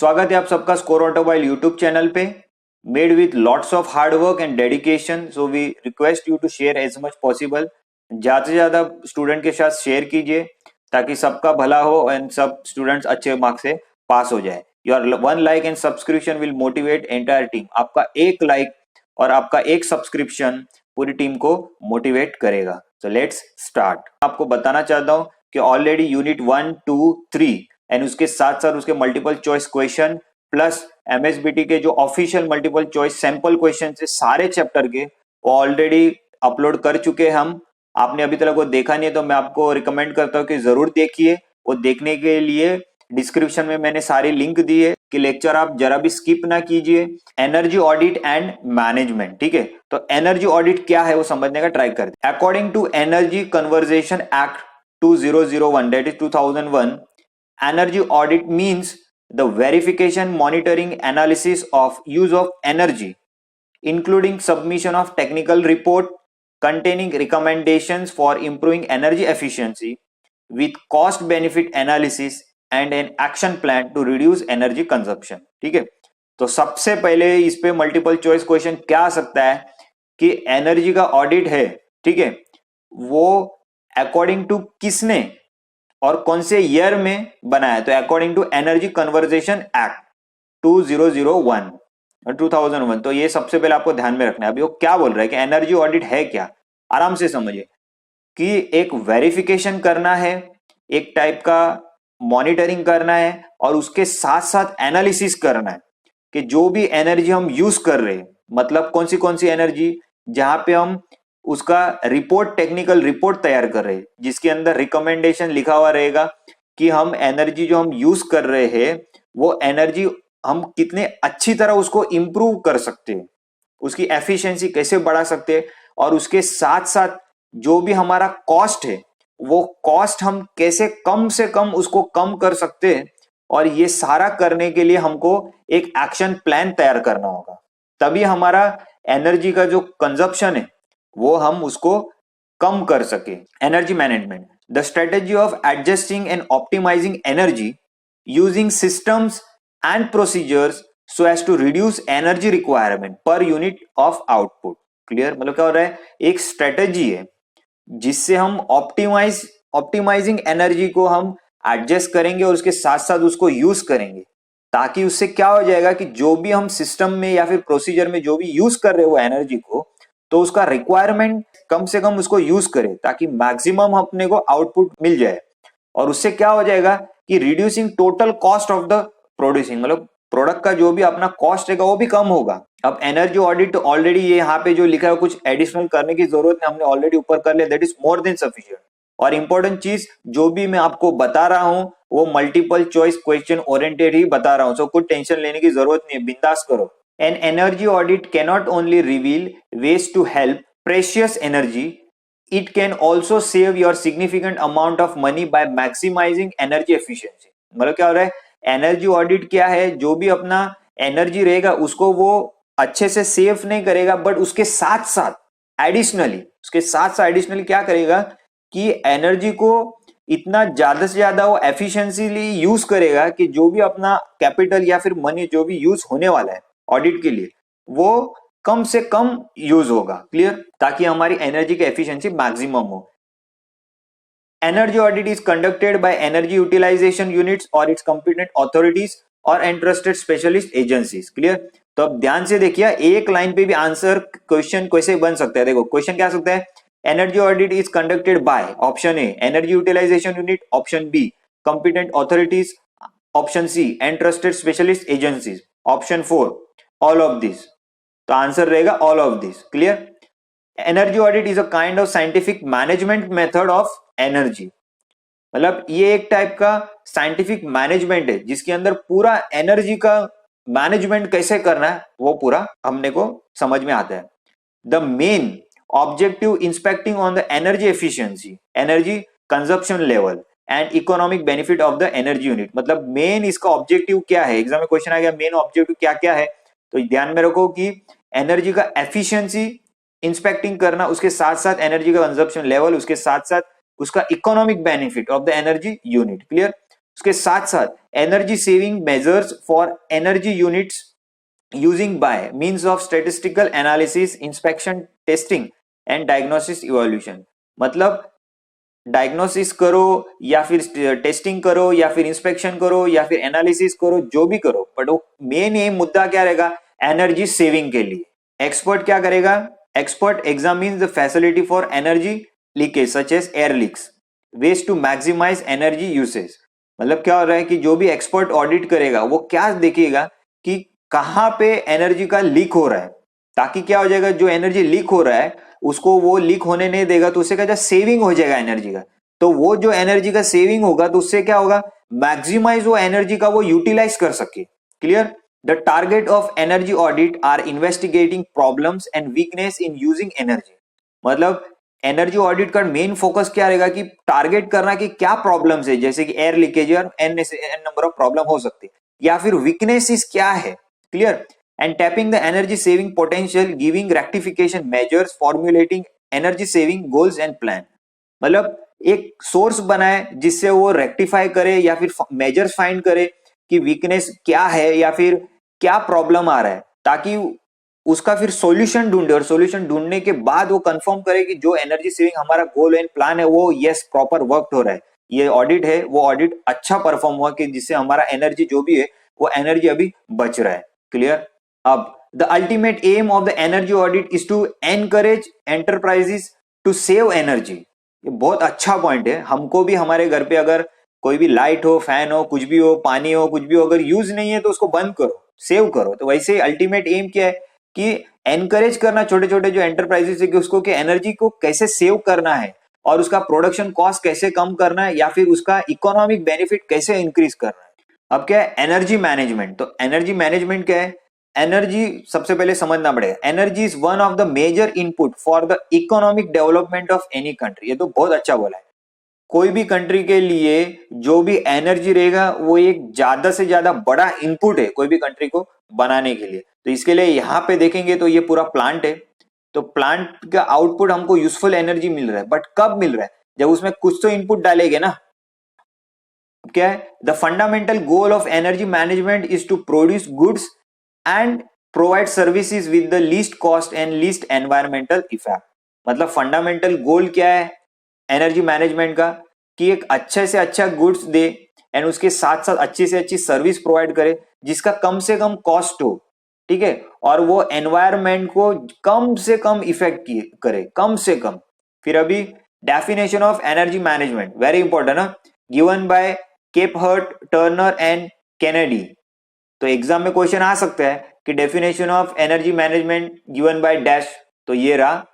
स्वागत है आप सबका स्कोर ऑटोमोबाइल यूट्यूब चैनल पे। Made with lots of hard work and dedication, so we request you to share as much possible. ज्यादा से ज्यादा स्टूडेंट के साथ शेयर कीजिए ताकि सबका भला हो एंड सब स्टूडेंट्स अच्छे मार्क्स से पास हो जाए। Your 1 like and subscription will motivate entire team. आपका 1 लाइक और आपका 1 सब्सक्रिप्शन पूरी टीम को मोटिवेट करेगा। So let's start. आपको बताना चाहता हूँ कि ऑलरेडी यूनिट 1, 2, 3 एंड उसके साथ साथ उसके multiple choice question plus MSBT के जो official multiple choice sample question से सारे चैप्टर के वो ऑलरेडी अपलोड कर चुके हैं हम। आपने अभी तक वो देखा नहीं है तो मैं आपको रिकमेंड करता हूँ कि जरूर देखिए। वो देखने के लिए डिस्क्रिप्शन में मैंने सारी लिंक दी है कि लेक्चर आप जरा भी स्किप ना कीजिए। एनर्जी ऑडिट एंड मैनेजमेंट, ठीक है। तो एनर्जी ऑडिट क्या है वो समझने का ट्राई करते हैं। According to energy conversation act 2001, that is 2001, energy audit means the verification, monitoring, analysis of use of energy, including submission of technical report containing recommendations for improving energy efficiency with cost benefit analysis and an action plan to reduce energy consumption। ठीक है, तो सबसे पहले इस पे multiple choice question क्या आ सकता है कि एनर्जी का ऑडिट है, ठीक है, वो अकॉर्डिंग टू किसने और कौन से ईयर में बनाया। तो according to energy conversation act 2001 और 2001। तो ये सबसे पहले आपको ध्यान में रखना है। अभी वो क्या बोल रहा है कि एनर्जी ऑडिट है क्या, आराम से समझिए कि एक वेरिफिकेशन करना है, एक टाइप का मॉनिटरिंग करना है और उसके साथ साथ एनालिसिस करना है कि जो भी एनर्जी हम यूज कर रहे हैं, मतलब कौन सी एनर्जी, जहां पे हम उसका रिपोर्ट, टेक्निकल रिपोर्ट तैयार कर रहे हैं जिसके अंदर रिकमेंडेशन लिखा हुआ रहेगा कि हम एनर्जी जो हम यूज कर रहे हैं वो एनर्जी हम कितने अच्छी तरह उसको इंप्रूव कर सकते हैं, उसकी एफिशिएंसी कैसे बढ़ा सकते हैं और उसके साथ साथ जो भी हमारा कॉस्ट है वो कॉस्ट हम कैसे कम से कम उसको कम कर सकते हैं। और ये सारा करने के लिए हमको एक एक्शन प्लान तैयार करना होगा, तभी हमारा एनर्जी का जो कंजप्शन है वो हम उसको कम कर सके। Energy management, the strategy of adjusting and optimizing energy using systems and procedures so as to reduce energy requirement per unit of output. Clear, मतलब क्या हो रहा है, एक स्ट्रेटेजी है जिससे हम ऑप्टिमाइजिंग एनर्जी को हम एडजस्ट करेंगे और उसके साथ साथ उसको यूज करेंगे, ताकि उससे क्या हो जाएगा कि जो भी हम सिस्टम में या फिर प्रोसीजर में जो भी यूज कर रहे हो एनर्जी को, तो उसका रिक्वायरमेंट कम से कम उसको यूज करें ताकि मैक्सिमम अपने को आउटपुट मिल जाए। और उससे क्या हो जाएगा कि reducing total cost of the producing, मतलब प्रोडक्ट का जो भी अपना कॉस्ट रहेगा वो भी कम होगा। अब एनर्जी ऑडिट ऑलरेडी ये यहाँ पे जो लिखा है कुछ एडिशनल करने की जरूरत नहीं, हमने ऑलरेडी ऊपर कर लिया, that is more than sufficient. और इंपॉर्टेंट चीज जो भी मैं आपको बता रहा हूं वो मल्टीपल चॉइस क्वेश्चन ओरिएंटेड ही बता रहा हूं, सो कुछ टेंशन लेने की जरूरत नहीं है, बिंदास करो। An energy audit cannot only reveal ways to help precious energy, it can also save your significant amount of money by maximizing energy efficiency। मतलब क्या हो रहा है, एनर्जी ऑडिट क्या है, जो भी अपना एनर्जी रहेगा उसको वो अच्छे से सेव नहीं करेगा, बट उसके साथ साथ एडिशनली क्या करेगा कि एनर्जी को इतना ज्यादा से ज्यादा वो एफिशिएंसीली यूज करेगा कि जो भी अपना कैपिटल या फिर मनी जो भी यूज होने वाला है ऑडिट के लिए वो कम से कम यूज होगा। क्लियर, ताकि हमारी एनर्जी की एफिशिएंसी मैक्सिमम हो। Energy audit is conducted by energy utilization units और इट्स कॉम्पिटेंट अथॉरिटीज और इंटरेस्टेड स्पेशलिस्ट एजेंसीज। क्लियर, तो अब ध्यान से देखिए, एक लाइन पे भी आंसर क्वेश्चन कैसे बन सकता है। देखो क्वेश्चन क्या आ सकता है, energy audit is conducted by, option A energy utilization unit, option B competent authorities, option C interested specialist agencies, option 4 all of this. तो आंसर रहेगा all of this. Clear, energy audit is a kind of scientific management method of energy, मतलब ये एक type का scientific management है जिसके अंदर पूरा एनर्जी का मैनेजमेंट कैसे करना है वो पूरा हमने को समझ में आता है। The main objective inspecting on the energy efficiency, energy consumption level and economic benefit of the energy unit. मतलब मेन इसका ऑब्जेक्टिव क्या है, एग्जाम में क्वेश्चन आ गया मेन ऑब्जेक्टिव क्या क्या है, तो ध्यान में रखो कि एनर्जी का एफिशिएंसी इंस्पेक्टिंग करना, उसके साथ साथ एनर्जी का कंजप्शन लेवल, उसके साथ साथ उसका economic benefit of the energy unit. Clear, उसके साथ साथ energy saving measures for energy units using by means of statistical analysis, inspection, testing and diagnosis evolution. मतलब डायग्नोसिस करो या फिर टेस्टिंग करो या फिर इंस्पेक्शन करो या फिर एनालिसिस करो, जो भी करो, बट वो मेन एम मुद्दा क्या रहेगा, एनर्जी सेविंग के लिए। एक्सपर्ट क्या करेगा, expert examine the facility for energy leakage such as air leaks waste to maximize energy usage. मतलब क्या हो रहा है कि जो भी एक्सपर्ट ऑडिट करेगा वो क्या देखेगा कि कहां पे एनर्जी का लीक हो रहा है, ताकि क्या हो जाएगा, जो एनर्जी लीक हो रहा है उसको वो लीक होने नहीं देगा, तो उससे क्या सेविंग हो जाएगा एनर्जी का। तो वो जो एनर्जी का सेविंग होगा तो उससे क्या होगा, मैक्सिमाइज वो एनर्जी का वो यूटिलाइज कर सके। Clear. The target of energy audit are investigating problems and weakness in using energy. मतलब एनर्जी ऑडिट का मेन फोकस क्या रहेगा कि टारगेट करना कि क्या प्रॉब्लम्स है, जैसे कि एयर लीकेज और एन नंबर ऑफ प्रॉब्लम हो सकती है, या फिर वीकनेसेस क्या है। Clear. and tapping the energy saving potential, giving rectification measures, formulating energy saving goals and plan। मतलब एक सोर्स बनाए जिससे वो रेक्टिफाई करे या फिर मेजर्स फाइंड करे कि वीकनेस क्या है या फिर क्या प्रॉब्लम आ रहा है, ताकि उसका फिर सॉल्यूशन ढूंढे, और सॉल्यूशन ढूंढने के बाद वो कंफर्म करे कि जो एनर्जी सेविंग हमारा गोल एंड प्लान है वो यस प्रॉपर वर्क हो रहा है, ये ऑडिट है वो ऑडिट अच्छा परफॉर्म हुआ कि जिससे हमारा एनर्जी जो भी है वो एनर्जी अभी बच रहा है। क्लियर। अब the ultimate aim of the energy audit is to encourage enterprises to save energy. ये बहुत अच्छा पॉइंट है। हमको भी हमारे घर पे अगर कोई भी लाइट हो, फैन हो, कुछ भी हो, पानी हो, कुछ भी हो, अगर यूज नहीं है तो उसको बंद करो, सेव करो। तो वैसे अल्टीमेट एम क्या है कि एनकरेज करना छोटे छोटे जो एंटरप्राइजेस है कि उसको कि एनर्जी को कैसे सेव करना है और उसका प्रोडक्शन कॉस्ट कैसे कम करना है या फिर उसका इकोनॉमिक बेनिफिट कैसे इंक्रीज करना है। अब क्या है एनर्जी मैनेजमेंट। तो एनर्जी मैनेजमेंट क्या है, एनर्जी सबसे पहले समझना पड़ेगा, energy is one of the major input for the economic development of any country. ये तो बहुत अच्छा बोला है। कोई भी कंट्री के लिए जो भी एनर्जी रहेगा वो एक ज्यादा से ज्यादा बड़ा इनपुट है कोई भी कंट्री को बनाने के लिए। तो इसके लिए यहाँ पे देखेंगे तो ये पूरा प्लांट है, तो प्लांट का आउटपुट हमको यूजफुल एनर्जी मिल रहा है, बट कब मिल रहा है, जब उसमें कुछ तो इनपुट डालेंगे ना। क्या है the fundamental goal of energy management is to produce goods and provide services with the least cost and least environmental effect. मतलब फंडामेंटल गोल क्या है एनर्जी मैनेजमेंट का, कि एक अच्छे से अच्छा गुड्स दे एंड उसके साथ साथ अच्छी से अच्छी सर्विस प्रोवाइड करे जिसका कम से कम कॉस्ट हो, ठीक है, और वो एनवायरमेंट को कम से कम इफेक्ट करे, कम से कम। फिर अभी definition of energy management very important ना, given by Capehart, Turner and Kennedy. तो एग्जाम में क्वेश्चन आ सकता है कि definition of energy management given by dash, तो ये रहा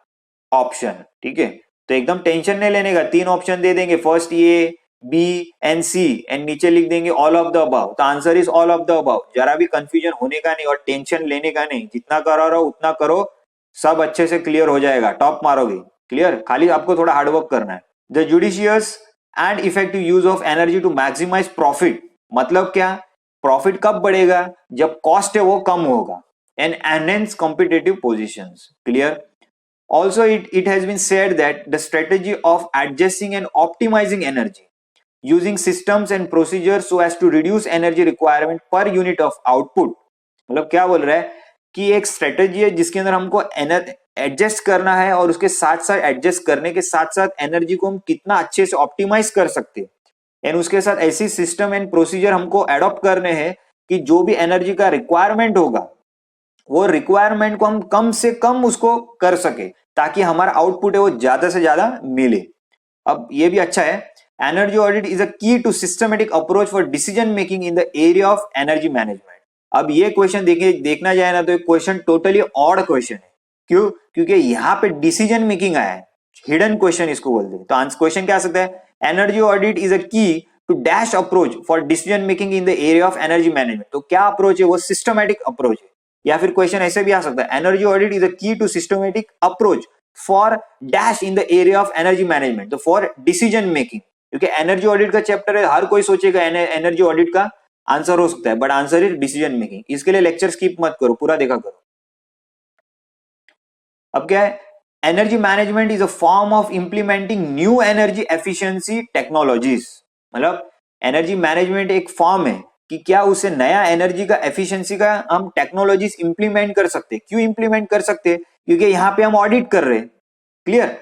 ऑप्शन। ठीक है, तो एकदम टेंशन नहीं लेने का, 3 ऑप्शन दे देंगे, first A, B and C, and नीचे लिख देंगे ऑल ऑफ द अबव। तो answer is all of the above. जरा भी कंफ्यूजन होने का नहीं और टेंशन लेने का नहीं, जितना करो रहो उतना करो, सब अच्छे से क्लियर हो जाएगा, टॉप मारोगे। क्लियर, खाली आपको थोड़ा हार्डवर्क करना है। The judicious and effective use of energy to maximize profit. मतलब क्या, प्रॉफिट कब बढ़ेगा, जब कॉस्ट है वो कम होगा, and enhance competitive positions. Clear. Also, it has been said that the strategy of adjusting and optimizing energy using systems and procedures so as to reduce energy requirement per unit of output। मतलब क्या बोल रहा है कि एक strategy है जिसके अंदर हमको एडजस्ट करना है और उसके साथ साथ एडजस्ट करने के साथ साथ एनर्जी को हम कितना अच्छे से ऑप्टिमाइज कर सकते हैं, एंड उसके साथ ऐसी सिस्टम एंड प्रोसीजर हमको एडॉप्ट करने हैं कि जो भी एनर्जी का रिक्वायरमेंट होगा वो रिक्वायरमेंट को हम कम से कम उसको कर सके, ताकि हमारा आउटपुट है वो ज्यादा से ज्यादा मिले। अब ये भी अच्छा है, energy audit is a key to systematic approach for decision making in the area of energy management. अब ये क्वेश्चन देखना जाए ना तो एक क्वेश्चन टोटली ऑड क्वेश्चन है। क्यों? क्योंकि यहाँ पे डिसीजन मेकिंग आया है, हिडन क्वेश्चन इसको बोलते हैं। तो आंसर क्वेश्चन क्या आ सकता है, energy audit is a key to dash approach for decision making in the area of energy management. तो क्या अप्रोच है, वो सिस्टमेटिक अप्रोच है। या फिर क्वेश्चन ऐसे भी आ सकता है, energy audit is a key to systematic approach for dash in the area of energy management, तो फॉर डिसीजन मेकिंग। क्योंकि एनर्जी ऑडिट का चैप्टर है, हर कोई सोचेगा एनर्जी ऑडिट का आंसर हो सकता है, but answer is decision making. इसके लिए लेक्चर स्किप मत करो, पूरा देखा करो। अब क्या है, energy management is a form of implementing new energy efficiency technologies. मतलब एनर्जी मैनेजमेंट एक फॉर्म है कि क्या उसे नया एनर्जी का एफिशिएंसी का हम टेक्नोलॉजीज इंप्लीमेंट कर सकते हैं। क्यों इंप्लीमेंट कर सकते हैं? क्योंकि यहाँ पे हम ऑडिट कर रहे हैं, क्लियर।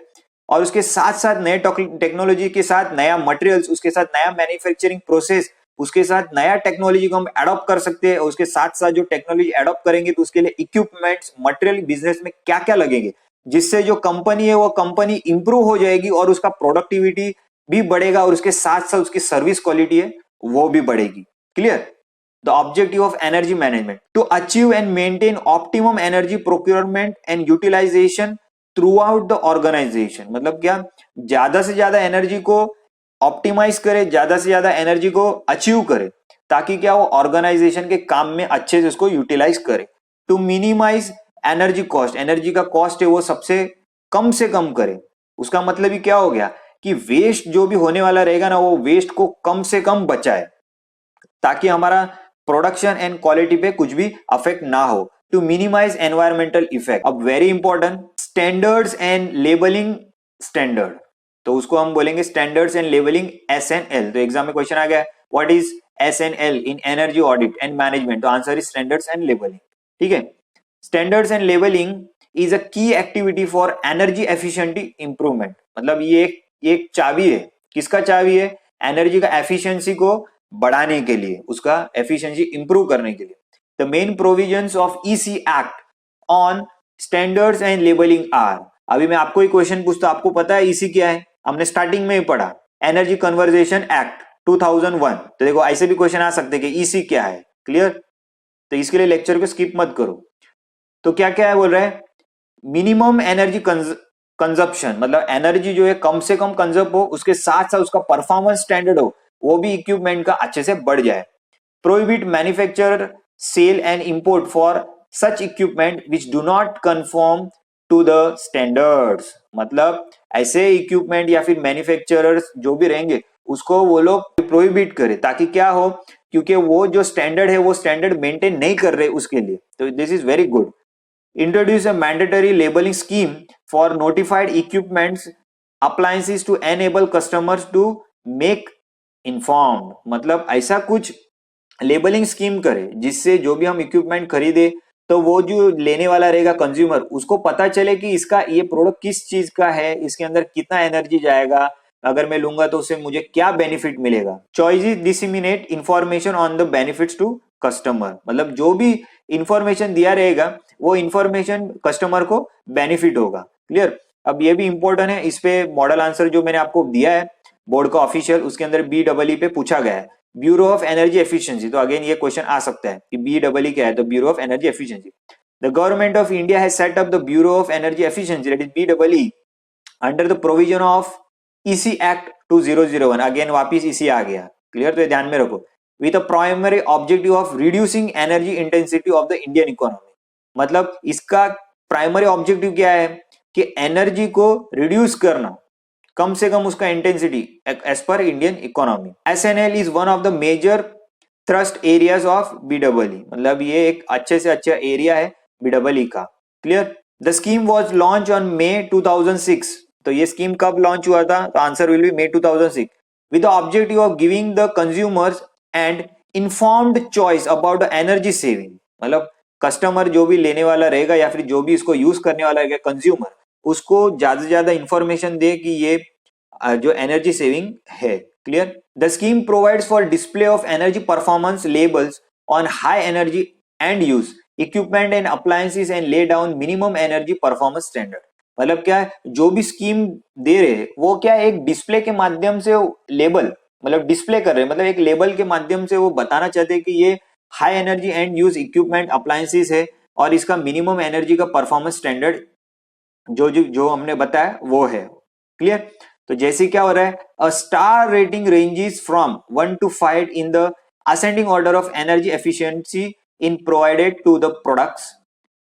और उसके साथ साथ नए टेक्नोलॉजी के साथ नया मटेरियल्स, उसके साथ नया मैन्युफैक्चरिंग प्रोसेस, उसके साथ नया टेक्नोलॉजी को हम एडॉप्ट कर सकते हैं। उसके साथ साथ जो टेक्नोलॉजी एडॉप्ट करेंगे तो उसके लिए इक्विपमेंट्स, मटेरियल बिजनेस में क्या क्या लगेंगे, जिससे जो कंपनी है वो कंपनी इंप्रूव हो जाएगी और उसका प्रोडक्टिविटी भी बढ़ेगा और उसके साथ साथ उसकी सर्विस क्वालिटी है वो भी बढ़ेगी, clear. The objective of energy management to achieve and maintain optimum energy procurement and utilization throughout the organization. मतलब क्या, ज्यादा से ज्यादा एनर्जी को ऑप्टिमाइज करे, ज्यादा से ज्यादा एनर्जी को अचीव करे, ताकि क्या वो ऑर्गेनाइजेशन के काम में अच्छे से उसको यूटिलाइज करे। To minimize energy cost, energy का कॉस्ट है वो सबसे से कम करे। उसका मतलब ही क्या हो गया कि वेस्ट जो भी होने वाला रहेगा ना, वो वेस्ट को कम से कम बचाए, ताकि हमारा प्रोडक्शन एंड क्वालिटी पे कुछ भी अफेक्ट ना हो। To minimise environmental effect. अब very important, standards and labelling standard, तो उसको हम बोलेंगे स्टैंडर्ड्स एंड लेबलिंग SNL। तो एग्जाम में क्वेश्चन आ गया, what is SNL in energy audit and management? तो answer is standards and labelling, ठीक है। Standards and labelling is a key activity for energy efficiency improvement. मतलब ये एक चाबी है। किसका चाबी है? एनर्जी का एफिशिएंसी को बढ़ाने के लिए, उसका एफिशिएंसी इंप्रूव करने के लिए। The main provisions of EC act on standards and labelling are. अभी मैं आपको एक क्वेश्चन पूछता, आपको पता है EC क्या है? हमने स्टार्टिंग में ही पढ़ा, एनर्जी कन्वर्जेशन एक्ट 2001। तो देखो ऐसे भी क्वेश्चन आ सकते हैं कि EC क्या है, क्लियर। तो इसके लिए लेक्चर को स्किप मत करो। तो क्या क्या है बोल रहे हैं, मिनिमम एनर्जी कंजप्शन, मतलब एनर्जी जो है कम से कम कंजप्ट हो, उसके साथ साथ उसका परफॉर्मेंस स्टैंडर्ड हो, वो भी इक्विपमेंट का अच्छे से बढ़ जाए। Prohibit manufacture, sale and import for such equipment which do not confirm to the standards. मतलब ऐसे इक्विपमेंट या फिर मैन्युफैक्चरर्स जो भी रहेंगे उसको वो लोग प्रोहिबिट करे, ताकि क्या हो, क्योंकि वो जो स्टैंडर्ड है वो स्टैंडर्ड मेंटेन नहीं कर रहे उसके लिए। तो this is very good. Introduce a mandatory labeling scheme for notified equipments, appliances to enable customers to make informed। मतलब ऐसा कुछ लेबलिंग स्कीम करे जिससे जो भी हम इक्विपमेंट खरीदे तो वो जो लेने वाला रहेगा कंज्यूमर, उसको पता चले कि इसका ये प्रोडक्ट किस चीज का है, इसके अंदर कितना एनर्जी जाएगा, अगर मैं लूंगा तो उससे मुझे क्या बेनिफिट मिलेगा। Choices disseminate information on the benefits to customer. मतलब जो भी इंफॉर्मेशन दिया रहेगा वो इंफॉर्मेशन कस्टमर को बेनिफिट होगा, क्लियर। अब ये भी इंपॉर्टेंट है, इस पे मॉडल आंसर जो मैंने आपको दिया है बोर्ड का ऑफिशियल, उसके अंदर BEE पे पूछा गया है, ब्यूरो ऑफ एनर्जी एफिशिएंसी। तो अगेन ये क्वेश्चन आ सकता है कि BEE क्या है, तो bureau of energy efficiency. The government of India has set up the bureau of energy efficiency, that is BEE, under the provision of EC act 2001। Again वापिस EC आ गया, क्लियर। तो ये ध्यान में रखो, with a primary objective of reducing energy intensity of the Indian economy. मतलब इसका primary objective क्या है कि एनर्जी को रिड्यूस करना, कम से कम उसका intensity as per Indian economy. SNL is one of the major thrust areas of BEE। मतलब ये एक अच्छे से अच्छा एरिया है BEE का, clear. The scheme was launch on May 2006। तो ये स्कीम कब लॉन्च हुआ था? तो answer will be May 2006, with the objective of giving the consumers and informed choice about the energy saving। मतलब कस्टमर जो भी लेने वाला रहेगा या फिर जो भी इसको यूज करने वाला रहेगा कंज्यूमर, उसको ज्यादा से ज्यादा इंफॉर्मेशन दे कि ये जो एनर्जी सेविंग है, clear. The scheme provides for display of energy performance labels on high energy and use equipment and appliances and lay down minimum energy performance standard. मतलब क्या है, जो भी स्कीम दे रहे हैं वो क्या एक डिस्प्ले के माध्यम से लेबल, मतलब डिस्प्ले कर रहे हैं, मतलब एक लेबल के माध्यम से वो बताना चाहते हैं कि ये high energy and use equipment appliances है और इसका मिनिमम एनर्जी का परफॉर्मेंस स्टैंडर्ड जो हमने बताया वो है, क्लियर। तो जैसे क्या हो रहा है, a star rating ranges from 1 to 5 in the ascending order of energy efficiency in provided to the products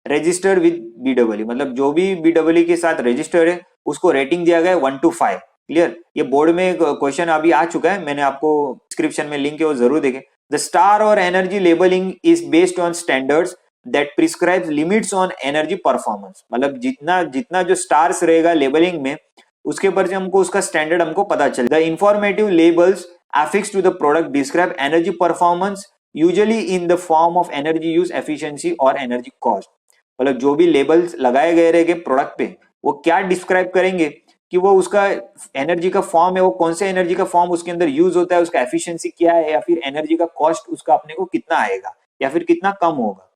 registered with BEE। मतलब जो भी BEE के साथ रजिस्टर्ड है उसको रेटिंग दिया गया है 1 to 5, क्लियर। ये बोर्ड में क्वेश्चन अभी आ चुका है, मैंने आपको डिस्क्रिप्शन में लिंक है वो जरूर देखें। द स्टार और energy labelling is based on standards that prescribes limits on energy performance. मतलब जितना जितना जो स्टार्स रहेगा लेबलिंग में उसके ऊपर से हमको उसका स्टैंडर्ड हमको पता चले। The informative labels affixed to the product describe energy performance usually in the form of energy use efficiency और energy cost। मतलब जो भी लेबल्स लगाए गए रहेंगे प्रोडक्ट पे वो क्या डिस्क्राइब करेंगे कि वो उसका एनर्जी का फॉर्म है, वो कौन से एनर्जी का फॉर्म उसके अंदर यूज होता है, उसका एफिशिएंसी क्या है, या फिर एनर्जी का कॉस्ट उसका अपने को कितना आएगा या फिर कितना कम होगा।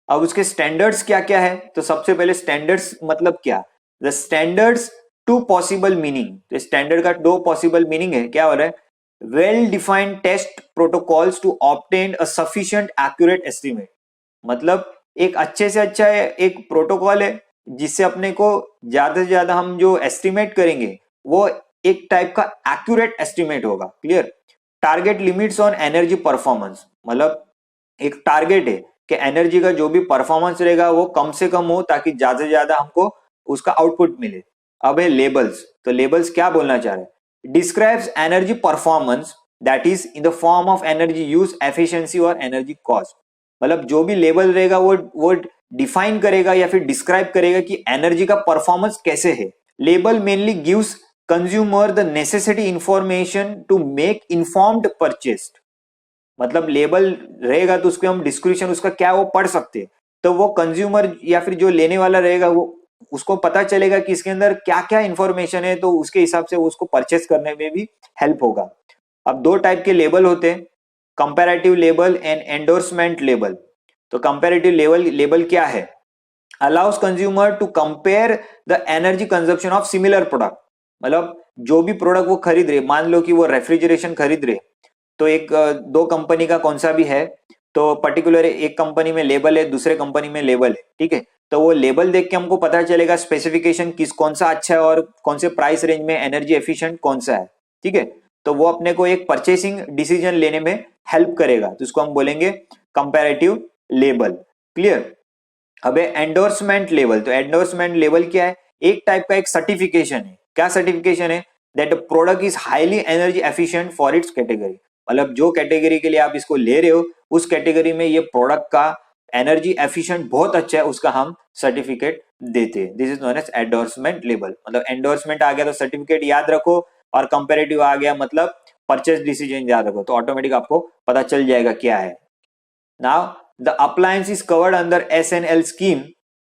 अब उसके स्टैंडर्ड्स क्या क्या है, तो सबसे पहले स्टैंडर्ड्स मतलब क्या, the standards two possible meaning, तो स्टैंडर्ड का दो पॉसिबल मीनिंग है, क्या हो रहा है, well defined test protocols to obtain a sufficient accurate estimate. मतलब एक अच्छे से अच्छा एक प्रोटोकॉल है जिससे अपने को ज्यादा से ज्यादा हम जो एस्टिमेट करेंगे वो एक टाइप का एक्यूरेट एस्टिमेट होगा। Clear. Target limits on energy performance, मतलब एक टारगेट है कि एनर्जी का जो भी परफॉर्मेंस रहेगा वो कम से कम हो ताकि ज्यादा से ज्यादा हमको उसका आउटपुट मिले। अब है लेबल्स, तो लेबल्स क्या बोलना चाह रहे हैं, describes energy performance that is in the form of energy use efficiency और एनर्जी कॉस्ट। मतलब जो भी लेबल रहेगा वो डिफाइन करेगा या फिर डिस्क्राइब करेगा कि एनर्जी का परफॉर्मेंस कैसे है। Label mainly gives consumer the necessary information to make informed purchase. मतलब लेबल रहेगा तो उसके हम डिस्क्रिप्शन उसका क्या वो पढ़ सकते हैं, तो वो कंज्यूमर या फिर जो लेने वाला रहेगा वो उसको पता चलेगा कि इसके अंदर क्या क्या इंफॉर्मेशन है, तो उसके हिसाब से उसको परचेस करने में भी हेल्प होगा। अब दो टाइप के लेबल होते हैं, comparative label and endorsement label. तो कंपैरेटिव लेबल क्या है, allows consumer to compare the energy consumption of similar product. मतलब जो भी प्रोडक्ट वो खरीद रहे, मान लो कि वो रेफ्रिजरेशन खरीद रहे, तो एक दो कंपनी का कौन सा भी है, तो पर्टिकुलर एक कंपनी में लेबल है, दूसरे कंपनी में लेबल है, ठीक है, तो वो लेबल देख के हमको पता चलेगा स्पेसिफिकेशन किस कौन सा अच्छा है और कौन से प्राइस रेंज में एनर्जी एफिशिएंट कौन सा है, ठीक है, तो वो अपने को एक परचेसिंग डिसीजन लेने में हेल्प करेगा, तो इसको हम बोलेंगे कंपैरेटिव लेबल। क्लियर। अब एंडोर्समेंट लेवल, तो एंडोर्समेंट लेवल क्या है, एक टाइप का एक सर्टिफिकेशन है। क्या सर्टिफिकेशन है, that product is highly energy efficient for its category. मतलब जो कैटेगरी के लिए आप इसको ले रहे हो उस कैटेगरी में ये प्रोडक्ट का एनर्जी एफिशिएंट बहुत अच्छा है, उसका हम सर्टिफिकेट देते हैं। This is known as endorsement level. मतलब एंडोर्समेंट आ गया तो सर्टिफिकेट याद रखो, और कंपेरेटिव आ गया मतलब परचेज डिसीजन याद रखो, तो ऑटोमेटिक आपको पता चल जाएगा क्या है। Now the appliance is covered under SNL scheme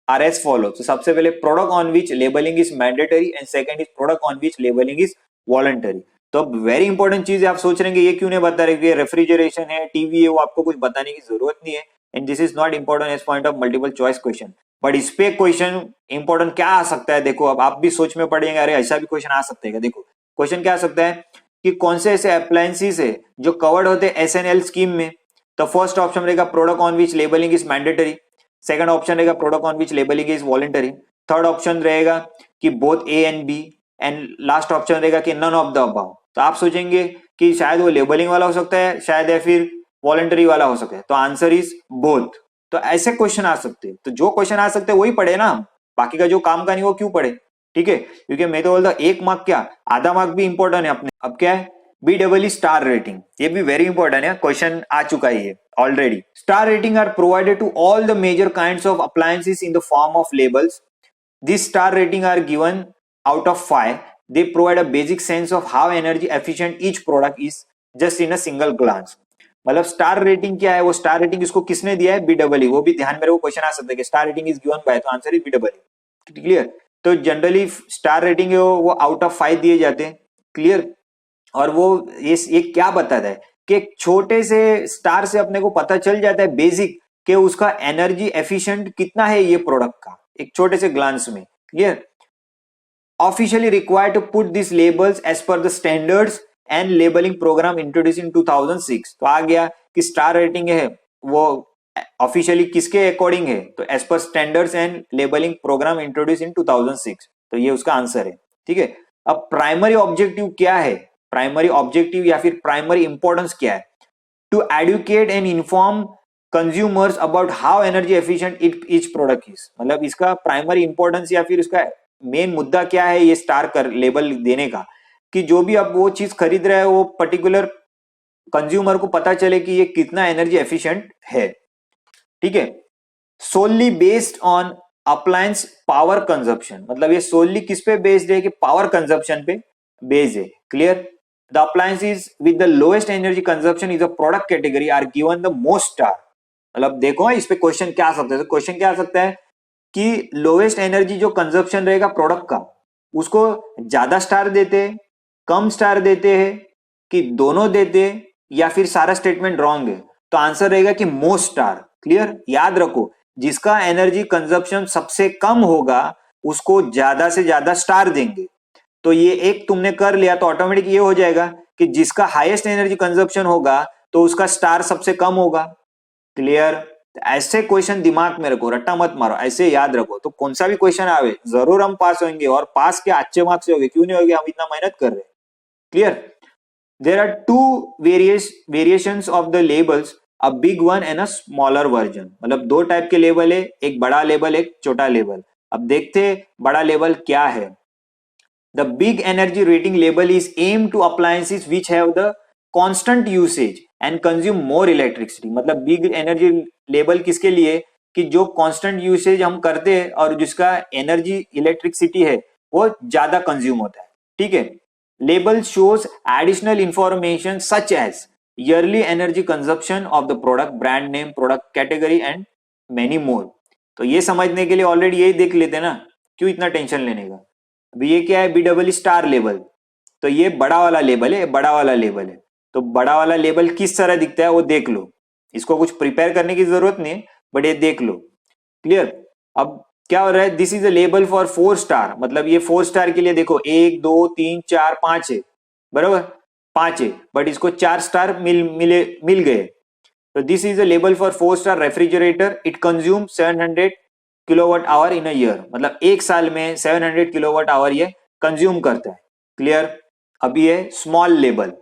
are as follows। तो सबसे पहले product on which labeling is mandatory and second is product on which labeling is voluntary। तो अब वेरी इंपॉर्टेंट चीज है, आप सोच रहे हैं ये क्यों नहीं बता रहे कि रेफ्रिजरेशन है, टीवी है, वो आपको कुछ बताने की जरूरत नहीं है, and this is not important as point of multiple choice question. But इस पे क्वेश्चन इंपॉर्टेंट क्या आ सकता है, देखो अब आप भी सोच में पड़ेंगे, अरे ऐसा भी क्वेश्चन आ सकता है। देखो क्वेश्चन क्या आ सकता है कि कौन से ऐसे अप्लायंसेस है जो कवर्ड होते हैं SNL स्कीम में। तो फर्स्ट ऑप्शन रहेगा product on which labelling is mandatory, second option रहेगा product on which labelling is voluntary, third option रहेगा कि both A and B, and last option रहेगा कि नन ऑफ द अबव। तो आप सोचेंगे कि शायद वो लेबलिंग वाला हो सकता है, शायद या फिर वॉलंटरी वाला हो सकता है, तो आंसर इज बोथ। तो ऐसे क्वेश्चन आ सकते हैं, तो जो क्वेश्चन आ सकते हैं वही पढ़े ना, बाकी का जो काम का नहीं वो क्यों पढ़े, ठीक है, क्योंकि मैं तो बोलता एक मार्क क्या आधा मार्क भी इंपॉर्टेंट है अपने। अब क्या है BEE स्टार रेटिंग, ये भी वेरी इंपॉर्टेंट है, क्वेश्चन आ चुका है ये already. Star rating are provided to all the major kinds of appliances in the form of labels. This star rating are given out of 5। They provide a basic sense of how energy efficient each product is just in a single glance. मतलब star rating क्या है, वो star rating इसको किसने दिया है, BEE। वो भी ध्यान में रखो, क्वेश्चन आ सकता है कि star rating is given by, तो आंसर इज BEE। क्लियर। तो जनरली स्टार रेटिंग है वो आउट ऑफ 5 दिए जाते हैं। क्लियर। और वो ये क्या बताता है कि एक छोटे से स्टार से अपने को पता चल जाता है बेसिक कि उसका एनर्जी एफिशिएंट कितना है ये प्रोडक्ट का, एक छोटे से ग्लांस में। Clear. Officially required to put this labels as per the standards and labelling programme introduce in 2006। तो आ गया कि स्टार रेटिंग है वो ऑफिशियली किसके अकॉर्डिंग है, तो as per standards and labelling programme introduce in 2006, तो ये उसका आंसर है। ठीक है। अब प्राइमरी ऑब्जेक्टिव क्या है, प्राइमरी ऑब्जेक्टिव या फिर प्राइमरी इंपॉर्टेंस क्या है, to educate and inform consumers about how energy efficient each product is. मतलब इसका प्राइमरी इंपॉर्टेंस या फिर इसका मेन मुद्दा क्या है ये स्टार कर लेबल देने का, कि जो भी अब वो चीज खरीद रहा है वो पर्टिकुलर कंज्यूमर को पता चले कि ये कितना एनर्जी एफिशिएंट है। ठीक है। Solely based on appliance power consumption, मतलब ये सोलली किस पे बेस्ड है कि पावर कंजप्शन पे बेस्ड है। Clear. The appliances with the lowest energy consumption is a product category are given the most star. मतलब देखो इस पे क्वेश्चन क्या आ सकता है, तो क्वेश्चन क्या आ सकता है कि लोएस्ट एनर्जी जो कंजप्शन रहेगा प्रोडक्ट का, उसको ज्यादा स्टार देते, कम स्टार देते हैं, कि दोनों देते, या फिर सारा स्टेटमेंट रॉन्ग है। तो आंसर रहेगा कि मोस्ट स्टार। क्लियर, याद रखो, जिसका एनर्जी कंजप्शन सबसे कम होगा उसको ज्यादा से ज्यादा स्टार देंगे। तो ये एक तुमने कर लिया तो ऑटोमेटिक ये हो जाएगा कि जिसका हाईएस्ट एनर्जी कंजप्शन होगा तो उसका स्टार सबसे कम होगा। क्लियर, ऐसे क्वेश्चन दिमाग में रखो, रट्टा मत मारो, ऐसे याद रखो। तो कौन सा भी क्वेश्चन आवे जरूर हम पास होंगे, और पास के अच्छे मार्क्स से होंगे, क्यों नहीं होंगे, हम इतना मेहनत कर रहे हैं। Clear, there are two variations of the labels, a big one and a smaller version. मतलब दो टाइप के लेबल है, एक बड़ा लेबल एक छोटा लेबल। अब देखते हैं बड़ा लेबल क्या है। The big energy rating label is aimed to appliances which have the constant usage and consume more electricity। मतलब big energy label किसके लिए, कि जो constant usage हम करते हैं और जिसका energy electricity है वो ज्यादा कंज्यूम होता है। ठीक है, label shows additional information such as yearly energy consumption of the product, brand name, product category and many more। तो ये समझने के लिए ऑलरेडी यही देख लेते ना, क्यों इतना टेंशन लेने का। अभी ये क्या है, BEE स्टार लेबल, तो ये बड़ा वाला लेबल है, बड़ा वाला लेबल है। तो बड़ा वाला लेबल किस तरह दिखता है वो देख लो, इसको कुछ प्रिपेयर करने की जरूरत नहीं है, बट ये देख लो। क्लियर, अब क्या हो रहा है, this is a label for 4 star. मतलब ये 4 स्टार के लिए देखो 1 2 3 4 5 है, बराबर 5 है, बट इसको 4 स्टार मिल गए। तो this is a label for 4 star refrigerator, it consume 700 kilowatt hour in a year. मतलब एक साल में 700 किलोवाट आवर ये कंज्यूम करता है। क्लियर, अभी है स्मॉल लेबल।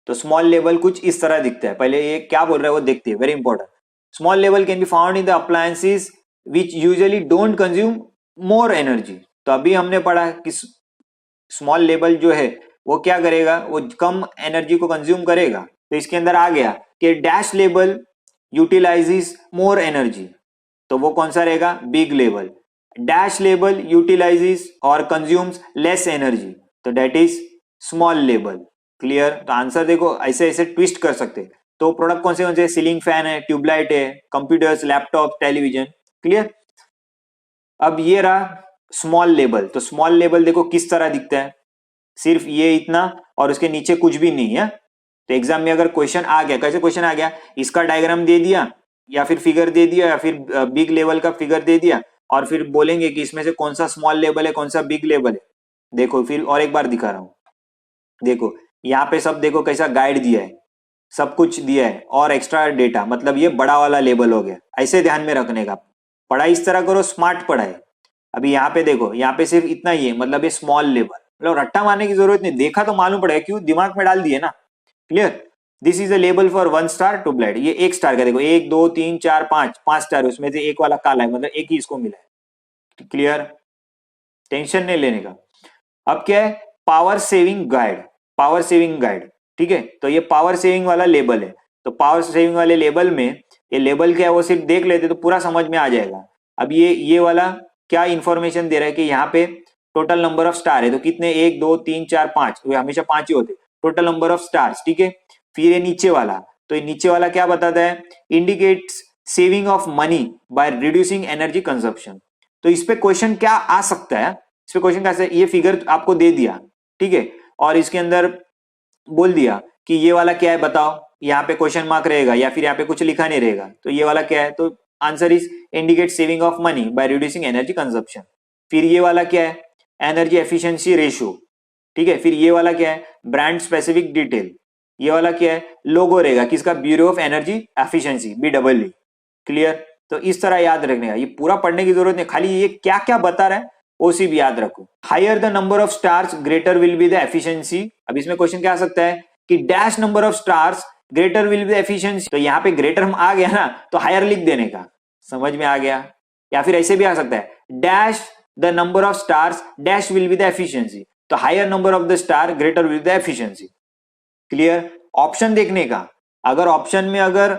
तो स्मॉल लेबल कुछ इस तरह दिखता है, पहले ये क्या बोल रहा है वो देखते हैं, very important. Small level can be found in the appliances which usually don't consume more energy. तो अभी हमने पढ़ा कि स्मॉल लेवल जो है वो क्या करेगा, वो कम एनर्जी को कंज्यूम करेगा। तो इसके अंदर आ गया कि dash level utilises more energy, तो वो कौन सा रहेगा, big level. Dash level utilises और कंज्यूम्स लेस एनर्जी, तो that is small level. Clear, तो आंसर देखो ऐसे ऐसे ट्विस्ट कर सकते हैं। तो प्रोडक्ट कौन से सीलिंग फैन है, ट्यूबलाइट है, कंप्यूटर्स, लैपटॉप, टेलीविजन। क्लियर, अब ये रहा स्मॉल लेवल। तो स्मॉल लेवल देखो किस तरह दिखता है, सिर्फ ये इतना और उसके नीचे कुछ भी नहीं है। तो एग्जाम में अगर क्वेश्चन आ गया, कैसे क्वेश्चन आ गया, इसका डायग्राम दे दिया या फिर फिगर दे दिया या फिर बिग लेवल का फिगर दे दिया, और फिर बोलेंगे कि इसमें से कौन सा स्मॉल लेवल है कौन सा बिग लेवल है। देखो फिर और एक बार दिखा रहा हूं, देखो यहाँ पे सब देखो कैसा गाइड दिया है, सब कुछ दिया है और एक्स्ट्रा डेटा। मतलब ये बड़ा वाला लेवल हो गया, ऐसे ध्यान में रखने का। पढ़ाई इस तरह करो, स्मार्ट पढ़ाई। अभी यहाँ पे देखो, यहाँ पे सिर्फ इतना ही है, मतलब ये स्मॉल लेवल। मतलब रट्टा मारने की जरूरत नहीं, देखा तो मालूम पड़ेगा, क्यों दिमाग में डाल दिए ना। Clear, this is a label for 1 star tubelight. ये 1 स्टार का देखो, 1 2 3 4 5 स्टार, उसमें से एक वाला काला है, मतलब एक ही इसको मिला है। क्लियर, टेंशन नहीं लेने का। अब क्या है, power saving guide, power saving guide. ठीक है, तो ये पावर सेविंग वाला लेबल है। तो पावर सेविंग वाले लेबल में ये लेबल क्या है वो सिर्फ देख लेते तो पूरा समझ में आ जाएगा। अब ये वाला क्या इंफॉर्मेशन दे रहा है कि यहाँ पे टोटल नंबर ऑफ स्टार है, तो कितने, 1 2 3 4 5, हमेशा 5 ही होते, टोटल नंबर ऑफ स्टार्स। ठीक है, फिर ये नीचे वाला, तो ये नीचे वाला क्या बताता है, indicates saving of money by reducing energy consumption. तो इस पे क्वेश्चन क्या आ सकता है, इस पे क्वेश्चन कैसे, ये फिगर आपको दे दिया, ठीक है, और इसके अंदर बोल दिया कि ये वाला क्या है बताओ, यहाँ पे क्वेश्चन मार्क रहेगा या फिर यहाँ पे कुछ लिखा नहीं रहेगा, तो ये वाला क्या है, तो answer is indicate saving of money by reducing energy consumption. फिर ये वाला क्या है, एनर्जी एफिशिएंसी रेशियो। ठीक है, फिर ये वाला क्या है, ब्रांड स्पेसिफिक डिटेल। ये वाला क्या है, लोगो रहेगा किसका, bureau of energy efficiency, BEE। Clear, तो इस तरह याद रखने का, ये पूरा पढ़ने की जरूरत नहीं, खाली ये क्या क्या बता रहा है ओसी भी याद रखो। Higher the number of stars greater will be the efficiency. अब इसमें क्वेश्चन क्या आ सकता है कि dash number of stars greater will be the efficiency. तो यहाँ पे ग्रेटर हम आ गया ना, तो हायर लिख देने का, समझ में आ गया। या फिर ऐसे भी आ सकता है, dash the number of stars dash will be the efficiency, तो higher number of the star greater will be the efficiency. Clear, option देखने का, अगर ऑप्शन में अगर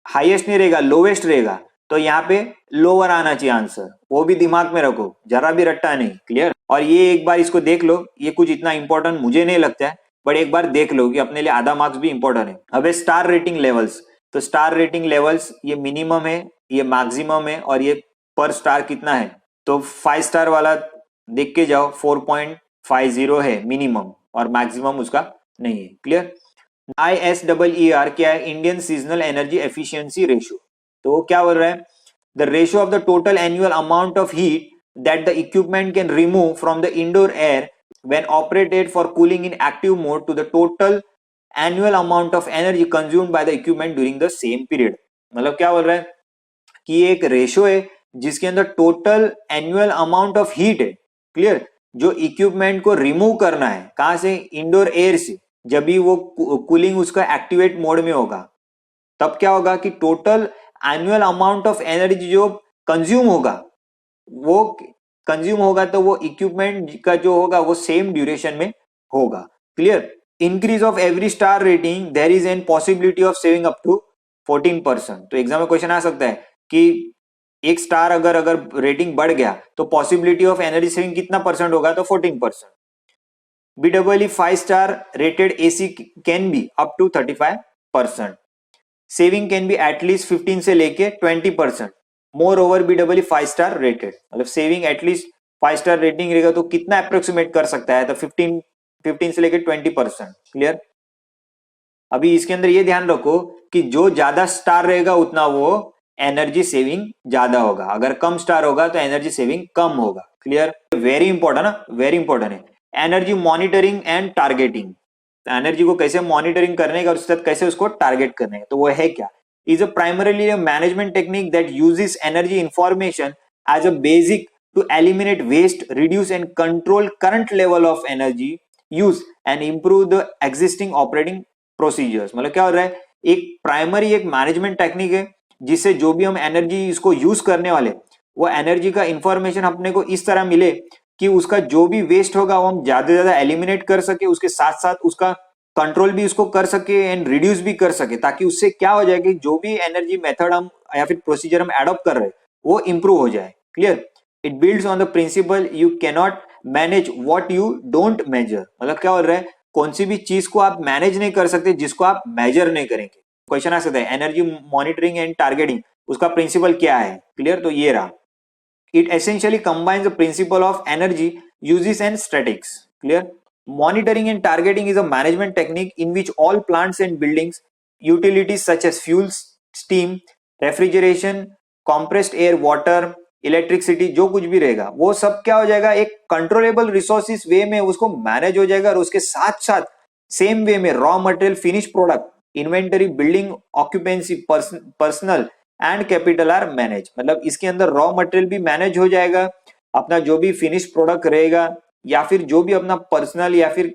हाईएस्ट नहीं रहेगा लोवेस्ट रहेगा तो यहाँ पे लोअर आना चाहिए आंसर, वो भी दिमाग में रखो, जरा भी रट्टा नहीं। क्लियर, और ये एक बार इसको देख लो, ये कुछ इतना इंपॉर्टेंट मुझे नहीं लगता है, बट एक बार देख लो कि अपने लिए आधा मार्क्स भी इंपॉर्टेंट है। अब स्टार रेटिंग लेवल्स, तो स्टार रेटिंग लेवल्स ये मिनिमम है, ये मैक्सिमम है, और ये पर स्टार कितना है, तो 5 स्टार वाला देख के जाओ 4.50 है मिनिमम, और मैक्सिमम उसका नहीं है। क्लियर। ISER क्या है, Indian seasonal energy efficiency ratio. तो वो क्या बोल रहा है, the ratio of the total annual amount of heat that the equipment can remove from the indoor air when operated for cooling in active mode to the total annual amount of energy consumed by the equipment during the same period। मतलब क्या बोल रहा है कि ये एक ratio है जिसके अंदर total annual amount of heat है। क्लियर। जो इक्विपमेंट को रिमूव करना है कहां से, इंडोर एयर से, जब भी वो कूलिंग उसका एक्टिवेट मोड में होगा तब क्या होगा कि total annual amount of energy जो कंज्यूम होगा, वो कंज्यूम होगा तो वो इक्विपमेंट का जो होगा वो सेम ड्यूरेशन में होगा। Clear. Increase of every star rating there is an possibility of saving up to 14%। तो एग्जाम में क्वेश्चन आ सकता है कि एक स्टार अगर रेटिंग बढ़ गया तो पॉसिबिलिटी ऑफ एनर्जी सेविंग कितना परसेंट होगा, तो 14%। BEE 5 star rated AC can be up to 35%। Saving can be at least 15 से लेके 20%। More over BEE 5 star rated, मतलब सेविंग एटलीस्ट 5 स्टार रेटिंग रहेगा तो कितना अप्रोक्सीमेट कर सकता है, तो 15 से लेके 20%। क्लियर। अभी इसके अंदर ये ध्यान रखो कि जो ज्यादा स्टार रहेगा उतना वो एनर्जी सेविंग ज्यादा होगा, अगर कम स्टार होगा तो एनर्जी सेविंग कम होगा। क्लियर। वेरी इंपॉर्टेंट ना, वेरी इंपॉर्टेंट है। Energy monitoring and targeting, energy को कैसे मॉनिटरिंग करने का और उसके साथ कैसे उसको टारगेट करने का, तो वो है क्या, is a primarily a management technique that uses energy information as a basic to eliminate waste, reduce and control current level of energy use and improve the existing operating procedures. मतलब क्या हो रहा है, एक प्राइमरी एक management technique है जिससे जो भी हम एनर्जी इसको यूज करने वाले वो एनर्जी का इंफॉर्मेशन अपने को इस तरह मिले कि उसका जो भी वेस्ट होगा वो हम ज्यादा से ज्यादा एलिमिनेट कर सके, उसके साथ साथ उसका कंट्रोल भी उसको कर सके एंड रिड्यूस भी कर सके, ताकि उससे क्या हो जाए कि जो भी एनर्जी मेथड हम या फिर प्रोसीजर हम एडॉप्ट कर रहे हैं वो इंप्रूव हो जाए। Clear. It builds on the principle you cannot manage what you don't measure. मतलब क्या बोल रहा है, कौन सी भी चीज को आप मैनेज नहीं कर सकते जिसको आप मेजर नहीं करेंगे। क्वेश्चन आ सकता है एनर्जी मॉनिटरिंग एंड टारगेटिंग, उसका प्रिंसिपल क्या है। क्लियर। तो ये रहा, it essentially combines the principle of energy uses and statics। Clear। Monitoring and targeting is a management technique in which all plants and buildings, utilities such as fuels, steam, refrigeration, compressed air, water, electricity, जो कुछ भी रहेगा वो सब क्या हो जाएगा, एक कंट्रोलेबल रिसोर्सेस वे में उसको मैनेज हो जाएगा, और उसके साथ साथ सेम वे में raw material, finish product, inventory, building occupancy, personal and capital R manage. मतलब इसके अंदर रॉ मटेरियल भी मैनेज हो जाएगा, अपना जो भी फिनिश प्रोडक्ट रहेगा या फिर जो भी अपना पर्सनल या फिर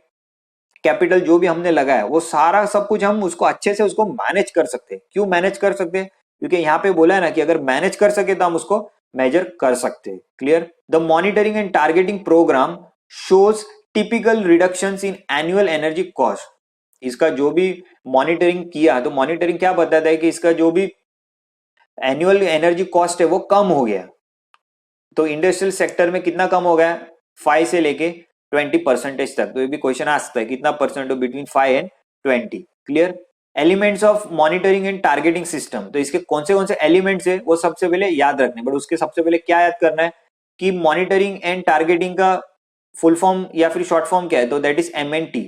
कैपिटल जो भी हमने लगाया वो सारा सब कुछ हम उसको अच्छे से उसको मैनेज कर सकते हैं। क्यों मैनेज कर सकते हैं, क्योंकि यहाँ पे बोला है ना कि अगर मैनेज कर सके तो हम उसको मेजर कर सकते हैं। Clear. The monitoring and targeting program shows typical reductions in annual energy cost. इसका जो भी मॉनिटरिंग किया तो मॉनिटरिंग क्या बताता है कि इसका जो भी एनुअल एनर्जी कॉस्ट है वो कम हो गया। तो इंडस्ट्रियल सेक्टर में कितना कम हो गया, 5 से लेके 20% तक। तो ये भी क्वेश्चन आ सकता है कितना परसेंट हो, between 5 and 20। Clear. Elements of monitoring and targeting system, तो इसके कौन से एलिमेंट्स है वो सबसे पहले याद रखने, बट उसके सबसे पहले क्या याद करना है कि मॉनिटरिंग एंड टारगेटिंग का फुल फॉर्म या फिर शॉर्ट फॉर्म क्या है, तो दैट इज MNT।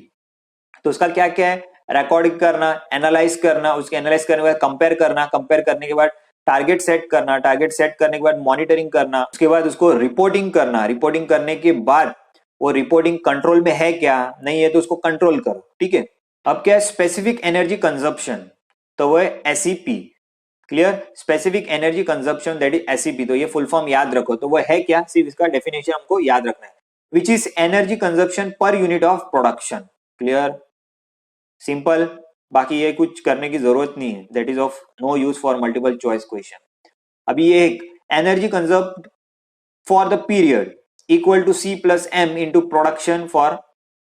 तो उसका क्या क्या है, रिकॉर्डिंग करना, एनालाइज करना, उसके एनालाइज करने के बाद कंपेयर करना, कंपेयर करने के बाद टारगेट सेट करना, टारगेट सेट करने के बाद मॉनिटरिंग करना, उसके बाद उसको रिपोर्टिंग करना, रिपोर्टिंग करने के बाद वो रिपोर्टिंग कंट्रोल में है क्या नहीं है तो उसको कंट्रोल करो। ठीक है। अब क्या है स्पेसिफिक एनर्जी कंजप्शन, तो वो है SEP। Clear. Specific energy consumption that is SEP। तो ये फुल फॉर्म याद रखो, तो वो है क्या, सिर्फ इसका डेफिनेशन हमको याद रखना है, which is energy consumption per unit of production. Clear, simple, बाकी ये कुछ करने की जरूरत नहीं है, that is of no use for multiple choice question. अभी ये एक energy conserved for the period equal to C plus M into production for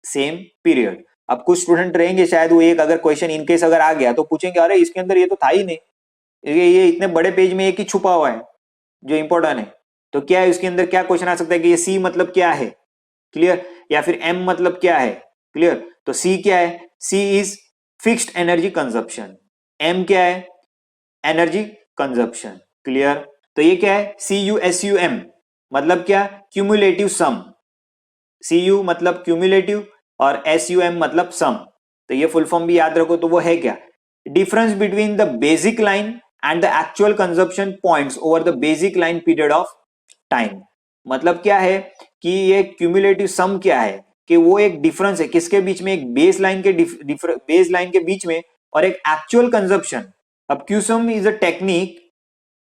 same period. अब कुछ स्टूडेंट रहेंगे शायद वो एक अगर क्वेश्चन इनकेस अगर आ गया तो पूछेंगे अरे इसके अंदर ये तो था ही नहीं, ये इतने बड़े पेज में एक ही छुपा हुआ है जो इंपॉर्टेंट है। तो क्या है इसके अंदर क्या क्वेश्चन आ सकता है कि ये C मतलब क्या है। क्लियर। या फिर M मतलब क्या है, क्लियर। तो सी क्या है, C is fixed energy consumption, M क्या है, एनर्जी कंजप्शन, क्लियर। तो ये क्या है, C U S U M मतलब क्या, क्यूमुलेटिव सम, सी यू मतलब क्यूमुलेटिव और एस यू एम मतलब सम। तो ये फुल फॉर्म भी याद रखो। तो वो है क्या, difference between the basic line and the actual consumption points over the basic line period of time. मतलब क्या है कि ये क्यूमुलेटिव सम क्या है कि वो एक डिफरेंस है किसके बीच में, एक बेस लाइन के बीच में और एक एक्चुअल कंजप्शन। अब CUSUM is a technique,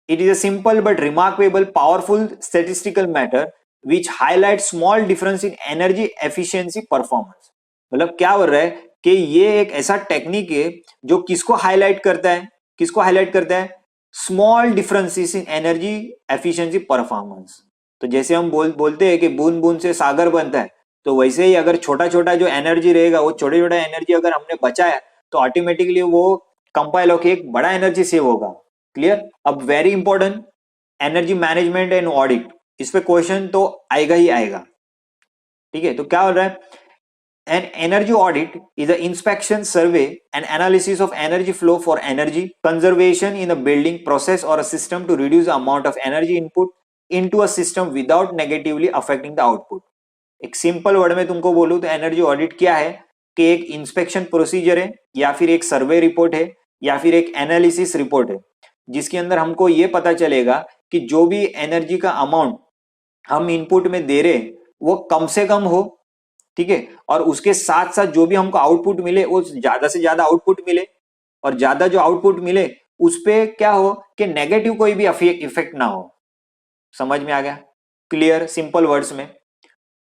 it is a simple but remarkable powerful statistical matter which highlights small difference in energy efficiency performance। मतलब क्या हो रहा है कि ये एक ऐसा टेक्निक है जो किसको हाईलाइट करता है, किसको हाईलाइट करता है, small differences in energy efficiency performance. तो जैसे हम बोलते हैं कि बूंद बूंद से सागर बनता है, तो वैसे ही अगर छोटा छोटा जो एनर्जी रहेगा, वो छोटे छोटा एनर्जी अगर हमने बचाया तो ऑटोमेटिकली वो कंपाइल होकर एक बड़ा एनर्जी सेव होगा, क्लियर। अब very important, energy management and audit, इस पे क्वेश्चन तो आएगा ही आएगा, ठीक है। तो क्या हो रहा है, an energy audit is an inspection, survey and analysis of energy flow for energy conservation in a building process or a system to reduce the amount of energy input into a system without negatively affecting the output। एक simple word में तुमको बोलूं तो energy audit क्या है कि एक inspection procedure है या फिर एक सर्वे रिपोर्ट है या फिर एक एनालिसिस रिपोर्ट है जिसके अंदर हमको ये पता चलेगा कि जो भी एनर्जी का अमाउंट हम इनपुट में दे रहे वो कम से कम हो, ठीक है, और उसके साथ साथ जो भी हमको आउटपुट मिले वो ज्यादा से ज्यादा आउटपुट मिले, और ज्यादा जो आउटपुट मिले उस पे क्या हो कि नेगेटिव कोई भी इफेक्ट ना हो। समझ में आ गया, क्लियर, सिंपल वर्ड्स में।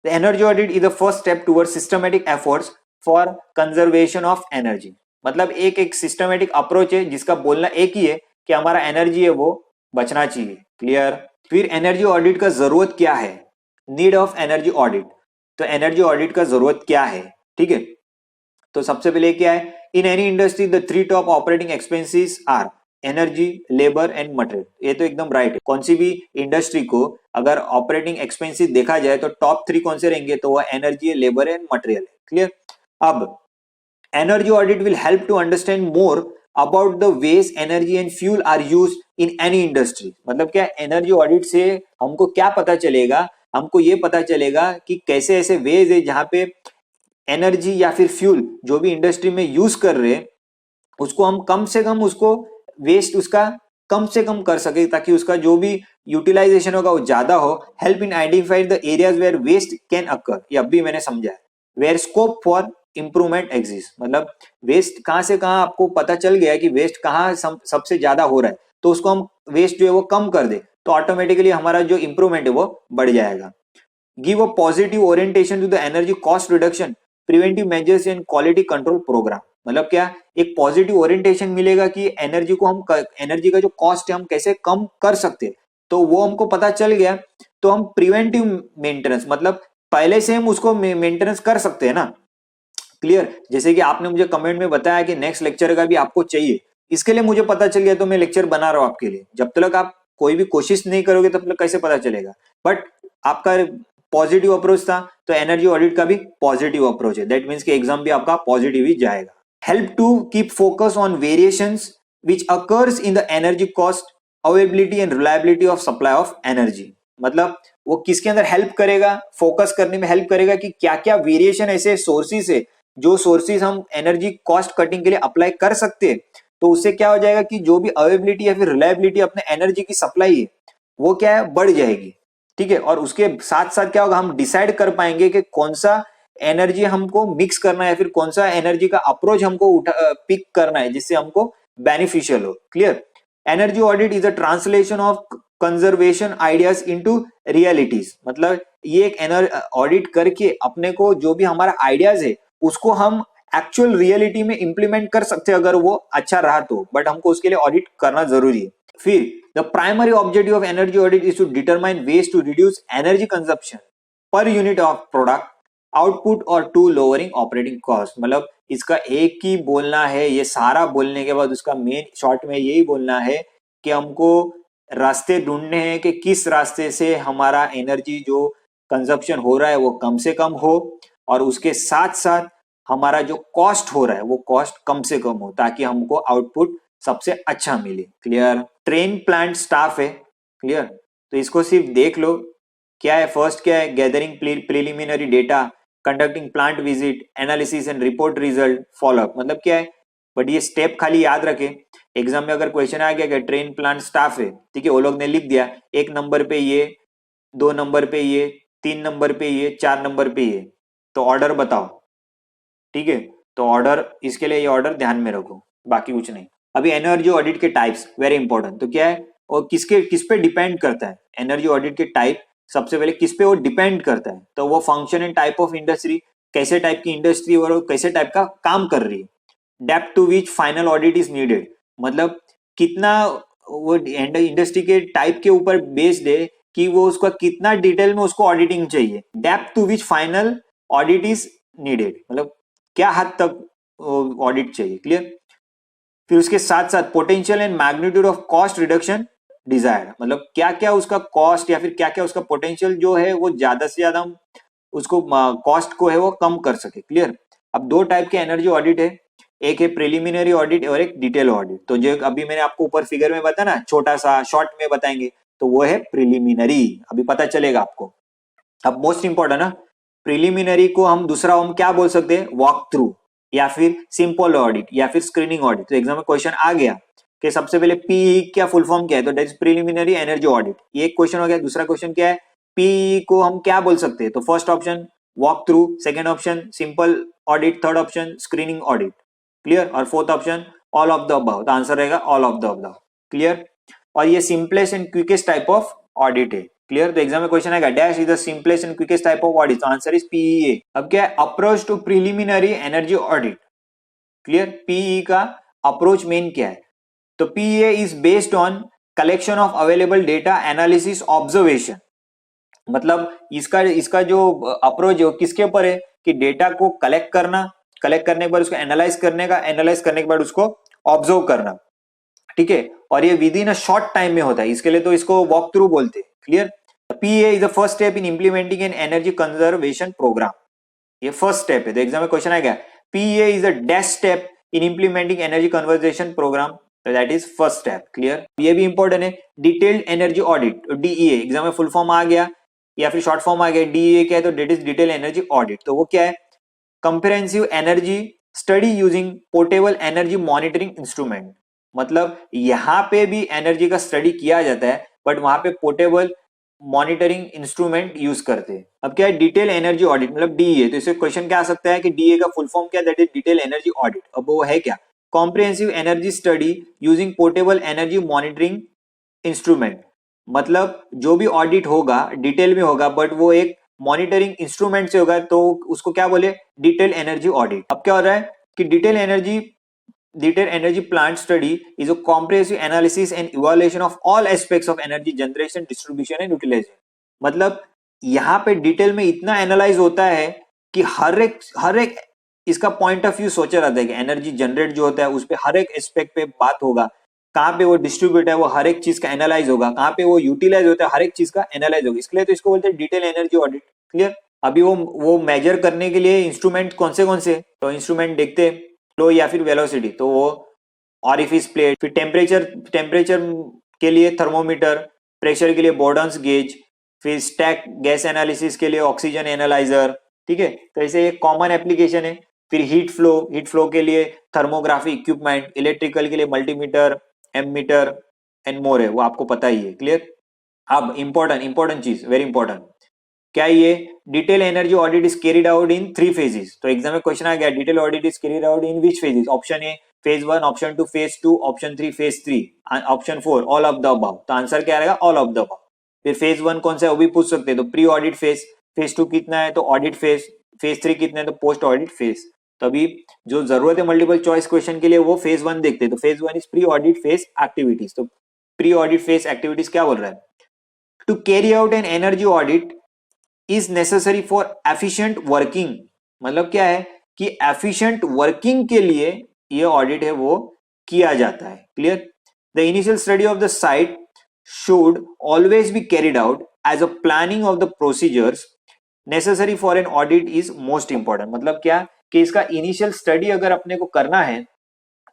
The energy audit is the first step towards systematic efforts for conservation of energy. मतलब एक सिस्टमैटिक अप्रोच है जिसका बोलना एक ही है कि हमारा एनर्जी है वो बचना चाहिए, क्लियर। फिर एनर्जी ऑडिट का जरूरत क्या है, नीड ऑफ एनर्जी ऑडिट। तो एनर्जी ऑडिट का जरूरत क्या है, ठीक है। तो सबसे पहले क्या है, in any industry the 3 top operating expenses are energy, labour and material. ये तो एकदम राइट है। कौन सी भी इंडस्ट्री को अगर ऑपरेटिंग एक्सपेंसेस देखा जाए तो टॉप 3 कौन से रहेंगे, तो वह एनर्जी, लेबर एंड मटेरियल है, क्लियर। अब energy audit will help to understand more about the ways energy and fuel are use in any industry. मतलब क्या, एनर्जी ऑडिट से हमको क्या पता चलेगा, हमको ये पता चलेगा कि कैसे ऐसे वेज है जहां पे एनर्जी या फिर फ्यूल जो भी इंडस्ट्री में यूज कर रहे हैं उसको हम कम से कम, उसको वेस्ट उसका कम से कम कर सके ताकि उसका जो भी यूटिलाइजेशन होगा वो ज्यादा हो। Help in identify the areas where waste can occur, ये अभी मैंने समझा है। Where scope for improvement exist, मतलब वेस्ट कहां से कहां आपको पता चल गया कि वेस्ट कहां सबसे ज्यादा हो रहा है, तो उसको हम वेस्ट जो है वो कम कर दे तो ऑटोमेटिकली हमारा जो इंप्रूवमेंट है वो बढ़ जाएगा। Give a positive orientation to the energy cost reduction, preventive measures and quality control program. मतलब क्या, एक पॉजिटिव ओरिएंटेशन मिलेगा कि एनर्जी को हम, एनर्जी का जो कॉस्ट है हम कैसे कम कर सकते हैं, तो वो हमको पता चल गया। तो हम प्रिवेंटिव मेंटेनेंस, मतलब पहले से हम उसको मेंटेनेंस कर सकते हैं ना, क्लियर। जैसे कि आपने मुझे कमेंट में बताया कि नेक्स्ट लेक्चर का भी आपको चाहिए, इसके लिए मुझे पता चल गया तो मैं लेक्चर बना रहा हूं आपके लिए। जब तक आप कोई भी कोशिश नहीं करोगे तब तक कैसे पता चलेगा। बट आपका पॉजिटिव अप्रोच था तो एनर्जी ऑडिट का भी पॉजिटिव अप्रोच है, दैट मीन्स कि एग्जाम भी आपका पॉजिटिव ही जाएगा। Help to keep focus on variations which occurs in the energy cost, availability and reliability of supply of energy. मतलब वो किसके अंदर हेल्प करेगा, फोकस करने में हेल्प करेगा कि क्या क्या वेरिएशन ऐसे सोर्सेस है जो सोर्सेज हम एनर्जी कॉस्ट कटिंग के लिए अप्लाई कर सकते हैं। तो उससे क्या हो जाएगा कि जो भी अवेलेबिलिटी या फिर रिलायबिलिटी अपने एनर्जी की सप्लाई है वो क्या है, बढ़ जाएगी, ठीक है। और उसके साथ साथ क्या होगा, हम डिसाइड कर पाएंगे कि कौन सा एनर्जी हमको मिक्स करना है, फिर कौन सा एनर्जी का अप्रोच हमको पिक करना है जिससे हमको बेनिफिशियल हो, clear. Energy audit is a translation of conservation ideas into realities. मतलब ये एक ऑडिट करके अपने को जो भी हमारा आइडियाज है उसको हम एक्चुअल रियलिटी में इंप्लीमेंट कर सकते हैं अगर वो अच्छा रहा तो, बट हमको उसके लिए ऑडिट करना जरूरी है। फिर the primary objective of energy audit is to determine ways to reduce energy consumption per unit of product output और टू लोअरिंग ऑपरेटिंग कॉस्ट। मतलब इसका एक ही बोलना है, ये सारा बोलने के बाद उसका मेन शॉर्ट में यही बोलना है कि हमको रास्ते ढूंढने हैं कि किस रास्ते से हमारा एनर्जी जो कंजप्शन हो रहा है वो कम से कम हो, और उसके साथ साथ हमारा जो कॉस्ट हो रहा है वो कॉस्ट कम से कम हो, ताकि हमको आउटपुट सबसे अच्छा मिले। क्लियर? ट्रेन प्लांट स्टाफ है। क्लियर? तो इसको सिर्फ देख लो, क्या है फर्स्ट, क्या है, gathering preliminary data, conducting plant visit, analysis and report result, follow up, मतलब क्या है। बट ये स्टेप खाली याद रखे, एग्जाम में अगर क्वेश्चन आ गया कि ट्रेन प्लांट स्टाफ है, ठीक है, वो लोग ने लिख दिया 1 नंबर पे ये, 2 नंबर पे ये, 3 नंबर पे ये, 4 नंबर पे ये, तो ऑर्डर बताओ। ठीक है, तो ऑर्डर, इसके लिए ये ऑर्डर ध्यान में रखो, बाकी कुछ नहीं। अभी एनर्जी ऑडिट के टाइप्स वेरी इंपॉर्टेंट, तो क्या है और किस पे डिपेंड करता है एनर्जी ऑडिट के टाइप। सबसे पहले किस पे वो डिपेंड करता है, तो वो function and type of industry, कैसे टाइप की इंडस्ट्री और वो कैसे टाइप का काम कर रही है। Depth to which final audit is needed, मतलब कितना वो इंडस्ट्री के टाइप के ऊपर बेस्ड है कि वो उसका कितना डिटेल में उसको ऑडिटिंग चाहिए। Depth to which final audit is needed, मतलब क्या हद तक ऑडिट चाहिए। क्लियर? फिर उसके साथ साथ potential and magnitude of cost reduction desired, मतलब क्या क्या उसका कॉस्ट या फिर क्या क्या उसका पोटेंशियल जो है वो ज्यादा से ज्यादा हम उसको कॉस्ट को है वो कम कर सके। क्लियर? अब दो टाइप के एनर्जी ऑडिट है, एक है प्रिलिमिनरी ऑडिट और एक डिटेल ऑडिट। तो जो अभी मैंने आपको ऊपर फिगर में बताया ना, छोटा सा शॉर्ट में बताएंगे, तो वो है प्रिलिमिनरी, अभी पता चलेगा आपको। अब मोस्ट इंपॉर्टेंट ना, प्रिलिमिनरी को हम दूसरा हम क्या बोल सकते हैं, वॉक थ्रू या फिर सिंपल ऑडिट या फिर स्क्रीनिंग ऑडिट। तो एग्जाम में क्वेश्चन आ गया कि सबसे पहले पीई क्या फुल फॉर्म क्या है, तो that is preliminary energy audit, ये एक क्वेश्चन हो गया। दूसरा क्वेश्चन क्या है, पीई को हम क्या बोल सकते हैं, तो first option walk through, second option simple audit, third option screening audit. Clear? और fourth option all of the above, तो आंसर रहेगा all of the above. Clear? और ये simplest and quickest type of audit है। Clear? तो exam में question आएगा dash is the simplest and quickest type of audit, answer is PEA. अब क्या है, approach to preliminary energy audit. Clear? PE का अप्रोच मेन क्या है, तो PEA is based on collection of available data, analysis, observation, मतलब इसका इसका जो अप्रोच है वो किसके ऊपर है कि डेटा को कलेक्ट करना, कलेक्ट करने के बाद उसको एनालाइज करने का, एनालाइज करने के बाद उसको ऑब्जर्व करना। ठीक है, और ये with in a short time में होता है, इसके लिए तो इसको वॉक थ्रू बोलते हैं। Clear? PA is the first step in implementing an energy conservation programme, ये फर्स्ट स्टेप है। तो एग्जाम में क्वेश्चन आएगा PA is the dash step in implementing energy conservation programme, तो that is first step. Clear? ये भी important है, detailed energy audit, DEA, exam में फुल फॉर्म आ गया या फिर शॉर्ट फॉर्म आ गया, डीईए क्या है, तो that is detail energy audit. तो वो क्या है, comprehensive energy study using portable energy monitoring instrument, मतलब यहां पे भी एनर्जी का स्टडी किया जाता है बट वहां पे पोर्टेबल मॉनिटरिंग इंस्ट्रूमेंट यूज करते हैं। अब क्या है, डिटेल एनर्जी ऑडिट मतलब डीए, तो इससे क्वेश्चन क्या आ सकता है कि डीए का फुल फॉर्म क्या, that is detail energy audit. अब वो है क्या, comprehensive energy study using portable energy monitoring instrument, मतलब जो भी ऑडिट होगा डिटेल में होगा बट वो एक मॉनिटरिंग इंस्ट्रूमेंट से होगा, तो उसको क्या बोले, डिटेल एनर्जी ऑडिट। अब क्या हो रहा है कि detail energy plant study is a comprehensive analysis and evaluation of all aspects of energy generation, distribution and utilisation, मतलब यहाँ पे डिटेल में इतना एनालाइज होता है कि हर एक इसका पॉइंट ऑफ व्यू सोचा रहता है कि एनर्जी जनरेट जो होता है उस पर हर एक एस्पेक्ट पे बात होगा, कहाँ पे वो डिस्ट्रीब्यूट है वो हर एक चीज का एनालाइज होगा, कहाँ पे वो यूटिलाइज होता है हर एक चीज का एनालाइज होगा, इसके लिए तो इसको बोलते हैं डिटेल एनर्जी ऑडिट। क्लियर? अभी वो मेजर करने के लिए इंस्ट्रूमेंट कौन से, तो इंस्ट्रूमेंट देखते हैं फ्लो या फिर वेलोसिटी, तो वो ऑरिफिस प्लेट, फिर टेम्परेचर के लिए थर्मोमीटर, प्रेशर के लिए बोर्डन्स गेज, फिर स्टैक गैस एनालिसिस के लिए ऑक्सीजन एनालाइजर। ठीक है, तो ऐसे एक कॉमन एप्लीकेशन है। फिर हीट फ्लो के लिए थर्मोग्राफी इक्विपमेंट, इलेक्ट्रिकल के लिए मल्टीमीटर, एमीटर एंड मोर है, वो आपको पता ही है। क्लियर? अब इंपॉर्टेंट चीज, वेरी इंपॉर्टेंट, क्या ये detail energy audit is carried out in 3 phases, तो एग्जाम में क्वेश्चन आ गया detail audit is carried out in which phases, option A phase 1, option 2 phase 2, option 3 phase 3, option 4 all of the above, तो answer क्या रहेगा, all of the above. फिर phase 1 कौन सा है वो भी पूछ सकते हैं, तो प्री ऑडिट फेज, फेज 2 कितना है तो ऑडिट फेज, फेज 3 कितना है तो पोस्ट ऑडिट फेज। तो अभी जो जरूरत है मल्टीपल चॉइस क्वेश्चन के लिए वो फेज 1 देखते हैं, तो phase 1 is pre audit phase activities, तो प्री ऑडिट फेज एक्टिविटीज क्या बोल रहा है, to carry out an energy audit is necessary for efficient working, मतलब क्या है कि एफिशिएंट वर्किंग के लिए ये ऑडिट है वो किया जाता है। Clear? The initial study of the site should always be carried out as a planning of the procedures necessary for an audit is most important, मतलब क्या कि इसका इनिशियल स्टडी अगर अपने को करना है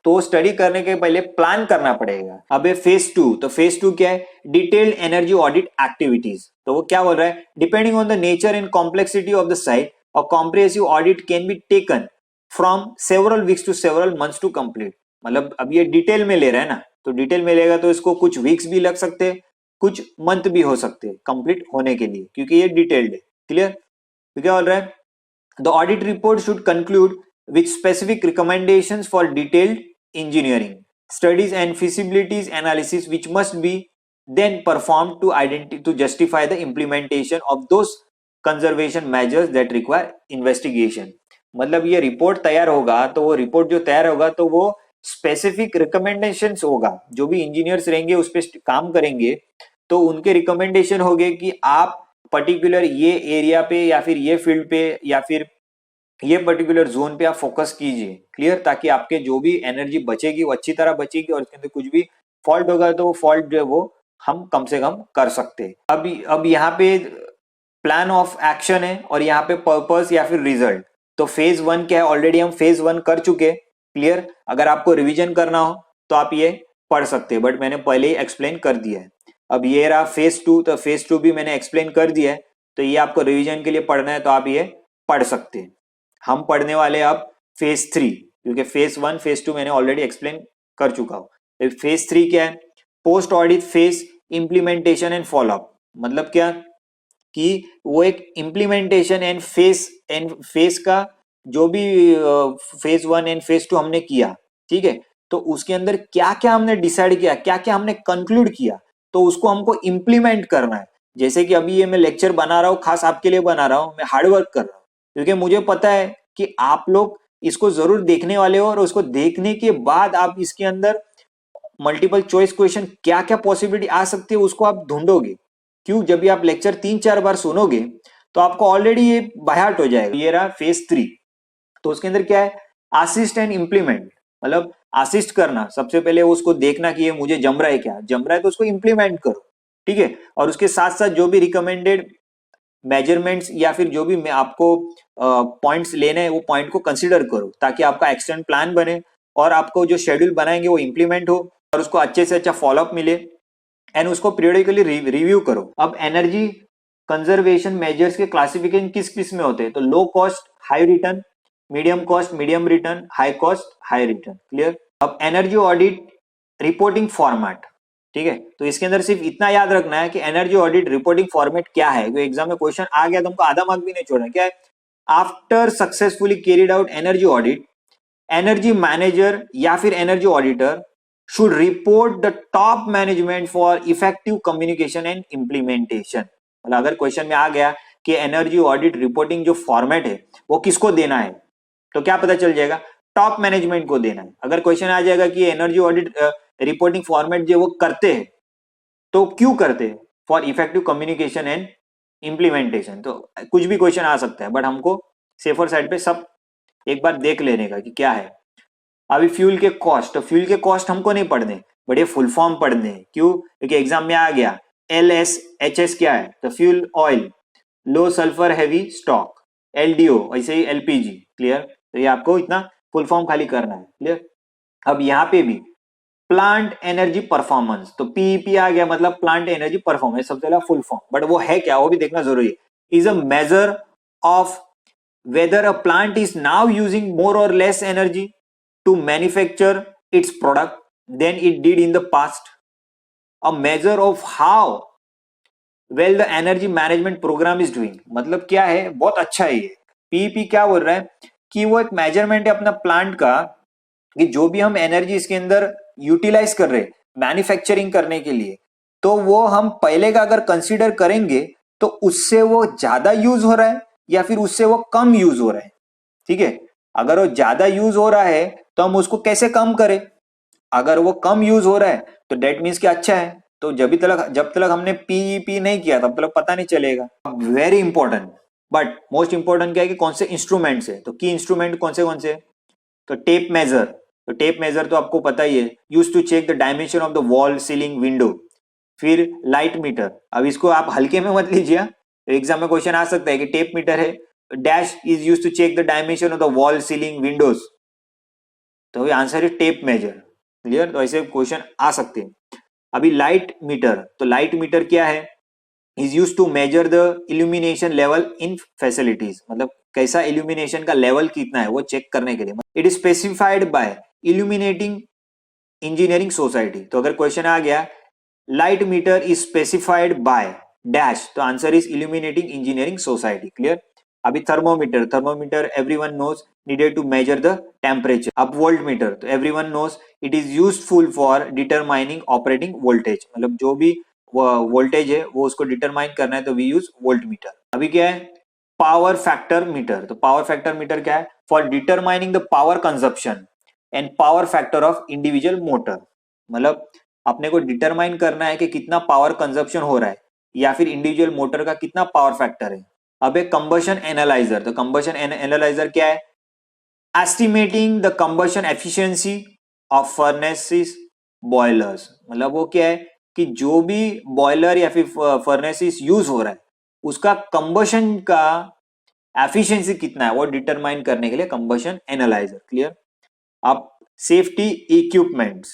तो स्टडी करने के पहले प्लान करना पड़ेगा। अब ये फेज 2, तो फेज 2 क्या है? Detailed energy audit activities. तो वो क्या बोल रहा है? Depending on the nature and complexity of the site, a comprehensive audit can be taken from several weeks to several months to complete. मतलब अब ये डिटेल में ले रहा है ना, तो डिटेल में लेगा तो इसको कुछ वीक्स भी लग सकते हैं, कुछ मंथ भी हो सकते हैं कंप्लीट होने के लिए, क्योंकि ये डिटेल्ड है। क्लियर? तो क्या बोल रहा है? The audit report should conclude with specific recommendations for detailed engineering studies and feasibilities analysis which must be then performed to justify the implementation of those conservation measures that require investigation। मतलब ये report तैयार होगा तो वो report जो तैयार होगा तो वो स्पेसिफिक रिकमेंडेशंस होगा, जो भी इंजीनियर्स रहेंगे उस पर काम करेंगे तो उनके रिकमेंडेशन होंगे कि आप पर्टिकुलर ये एरिया पे या फिर ये फील्ड पे या फिर ये पर्टिकुलर जोन पे आप फोकस कीजिए। क्लियर? ताकि आपके जो भी एनर्जी बचेगी वो अच्छी तरह बचेगी और इसके अंदर कुछ भी फॉल्ट होगा तो वो फॉल्ट जो है वो हम कम से कम कर सकते हैं। अब यहाँ पे प्लान ऑफ एक्शन है और यहाँ पे पर्पस या फिर रिजल्ट। तो फेज 1 क्या है? ऑलरेडी हम फेज 1 कर चुके। क्लियर? अगर आपको रिविजन करना हो तो आप ये पढ़ सकते हैं, बट मैंने पहले ही एक्सप्लेन कर दिया है। अब ये रहा फेज 2, तो फेज 2 भी मैंने एक्सप्लेन कर दिया है, तो ये आपको रिविजन के लिए पढ़ना है तो आप ये पढ़ सकते हैं। हम पढ़ने वाले अब फेज 3, क्योंकि फेज 1 फेज 2 मैंने ऑलरेडी एक्सप्लेन कर चुका हूं। फेज 3 क्या है? Post audit phase implementation and follow up. मतलब क्या कि वो एक इम्प्लीमेंटेशन एंड फेज का जो भी फेज 1 एंड फेज 2 हमने किया, ठीक है, तो उसके अंदर क्या क्या हमने डिसाइड किया, क्या क्या हमने कंक्लूड किया, तो उसको हमको इम्प्लीमेंट करना है। जैसे कि अभी ये मैं लेक्चर बना रहा हूँ, खास आपके लिए बना रहा हूँ, मैं हार्डवर्क कर रहा हूँ क्योंकि मुझे पता है कि आप लोग इसको जरूर देखने वाले हो और उसको देखने के बाद आप इसके अंदर मल्टीपल चॉइस क्वेश्चन क्या क्या पॉसिबिलिटी आ सकती है उसको आप ढूंढोगे। क्यों? जब भी आप लेक्चर 3-4 बार सुनोगे तो आपको ऑलरेडी ये बायहार्ट हो जाएगा। ये रहा फेज 3, तो उसके अंदर क्या है? Assist and implement. मतलब असिस्ट करना, सबसे पहले उसको देखना कि ये मुझे जम रहा है, क्या जम रहा है तो उसको इम्प्लीमेंट करो, ठीक है। और उसके साथ साथ जो भी रिकमेंडेड मेजरमेंट्स या फिर जो भी आपको पॉइंट्स लेने हैं वो पॉइंट को कंसीडर करो ताकि आपका एक्शन प्लान बने और आपको जो शेड्यूल बनाएंगे वो इंप्लीमेंट हो और उसको अच्छे से अच्छा फॉलोअप मिले एंड उसको पीरियडिकली रिव्यू करो। अब एनर्जी कंजर्वेशन मेजर्स के क्लासिफिकेशन किस किस में होते हैं? तो low cost high return, medium cost medium return, high cost high return. Clear? अब एनर्जी ऑडिट रिपोर्टिंग फॉर्मेट, ठीक है, तो इसके अंदर सिर्फ इतना याद रखना है कि एनर्जी ऑडिट रिपोर्टिंग फॉर्मेट क्या है। तो एग्जाम में क्वेश्चन आ गया तो हमको आधा मार्क भी नहीं छोड़ना। क्या है? After successfully carried out energy audit, energy manager या फिर energy auditor should report the top management for effective communication and implementation. मतलब अगर क्वेश्चन में आ गया कि एनर्जी ऑडिट रिपोर्टिंग जो फॉर्मेट है वो किसको देना है, तो क्या पता चल जाएगा? टॉप मैनेजमेंट को देना है। अगर क्वेश्चन आ जाएगा कि एनर्जी ऑडिट रिपोर्टिंग फॉर्मेट जो वो करते हैं तो क्यों करते हैं? For effective communication and implementation. तो कुछ भी क्वेश्चन आ सकता है, बट हमको सेफर साइड पे सब एक बार देख लेने का कि क्या है। अभी फ्यूल के कॉस्ट, तो फ्यूल के कॉस्ट हमको नहीं पढ़ने, बट ये फुल फॉर्म पढ़ने हैं। क्यों? क्योंकि एग्जाम में आ गया LSHS क्या है? तो फ्यूल ऑयल, लो सल्फर हैवी स्टॉक, LDO ऐसे ही LPG। क्लियर? तो ये आपको इतना फुल फॉर्म खाली करना है। क्लियर? अब यहाँ पे भी प्लांट एनर्जी परफॉर्मेंस, तो PEP आ गया, मतलब प्लांट एनर्जी परफॉर्मेंस सबसे पहला फुल फॉर्म, बट वो है क्या वो भी देखना जरूरी है। Is a measure of whether a plant is now using more or less energy to manufacture its product than it did in the past. A measure of how well the energy management programme is doing. मतलब क्या है? बहुत अच्छा है ये। PEP क्या बोल रहा है कि वो एक मेजरमेंट है अपना प्लांट का कि जो भी हम एनर्जी इसके अंदर यूटिलाइज कर रहे हैं मैन्युफैक्चरिंग करने के लिए, तो वो हम पहले का अगर कंसीडर करेंगे तो उससे वो ज्यादा यूज हो रहा है या फिर उससे वो कम यूज हो रहा है। ठीक है? अगर वो ज्यादा यूज हो रहा है तो हम उसको कैसे कम करें? अगर वो कम यूज हो रहा है तो डेट मीन्स कि अच्छा है। तो जब तक हमने PEP नहीं किया तब तक पता नहीं चलेगा। Very important, but most important क्या है कि कौन से इंस्ट्रूमेंट्स है। तो की इंस्ट्रूमेंट कौन से? तो टेप मेजर। तो टेप मेजर तो आपको पता ही है, use to check the dimension of the wall, ceiling, window. फिर लाइट मीटर, अब इसको आप हल्के में मत लीजिए, तो एग्जाम में क्वेश्चन आ सकता है कि टेप मीटर है dash is used to check the dimension of the wall, ceiling, windows. तो answer is tape measure. Clear. तो ऐसे क्वेश्चन आ सकते हैं. अभी लाइट मीटर, तो लाइट मीटर क्या है? Is use to measure the illumination level in facilities. मतलब कैसा इल्यूमिनेशन का लेवल कितना है वो चेक करने के लिए. It is specified by Illuminating Engineering Society. तो अगर क्वेश्चन आ गया light meter is specified by dash, तो answer is Illuminating Engineering Society. Clear. अभी thermometer, thermometer everyone knows needed to measure the temperature. अब वोल्ट मीटर, तो everyone knows it is useful for determining operating voltage. मतलब जो भी voltage है वो उसको डिटरमाइन करना है तो वी यूज वोल्ट मीटर. अभी क्या है? Power factor metre. तो पावर फैक्टर मीटर क्या है? For determining the power consumption and power factor of individual motor. मतलब अपने को डिटरमाइन करना है कि कितना पावर कंजप्शन हो रहा है या फिर इंडिविजुअल मोटर का कितना पावर फैक्टर है. अब एक कंबशन एनालाइजर. तो कंबशन एनालाइजर क्या है? Estimating the combustion efficiency of furnaces boilers. मतलब वो क्या है कि जो भी बॉयलर या फिर फर्नेसेस यूज हो रहा है उसका कंबशन का एफिशिएंसी कितना है वो डिटरमाइन करने के लिए कंबशन एनालाइजर. क्लियर. अब सेफ्टी इक्विपमेंट्स.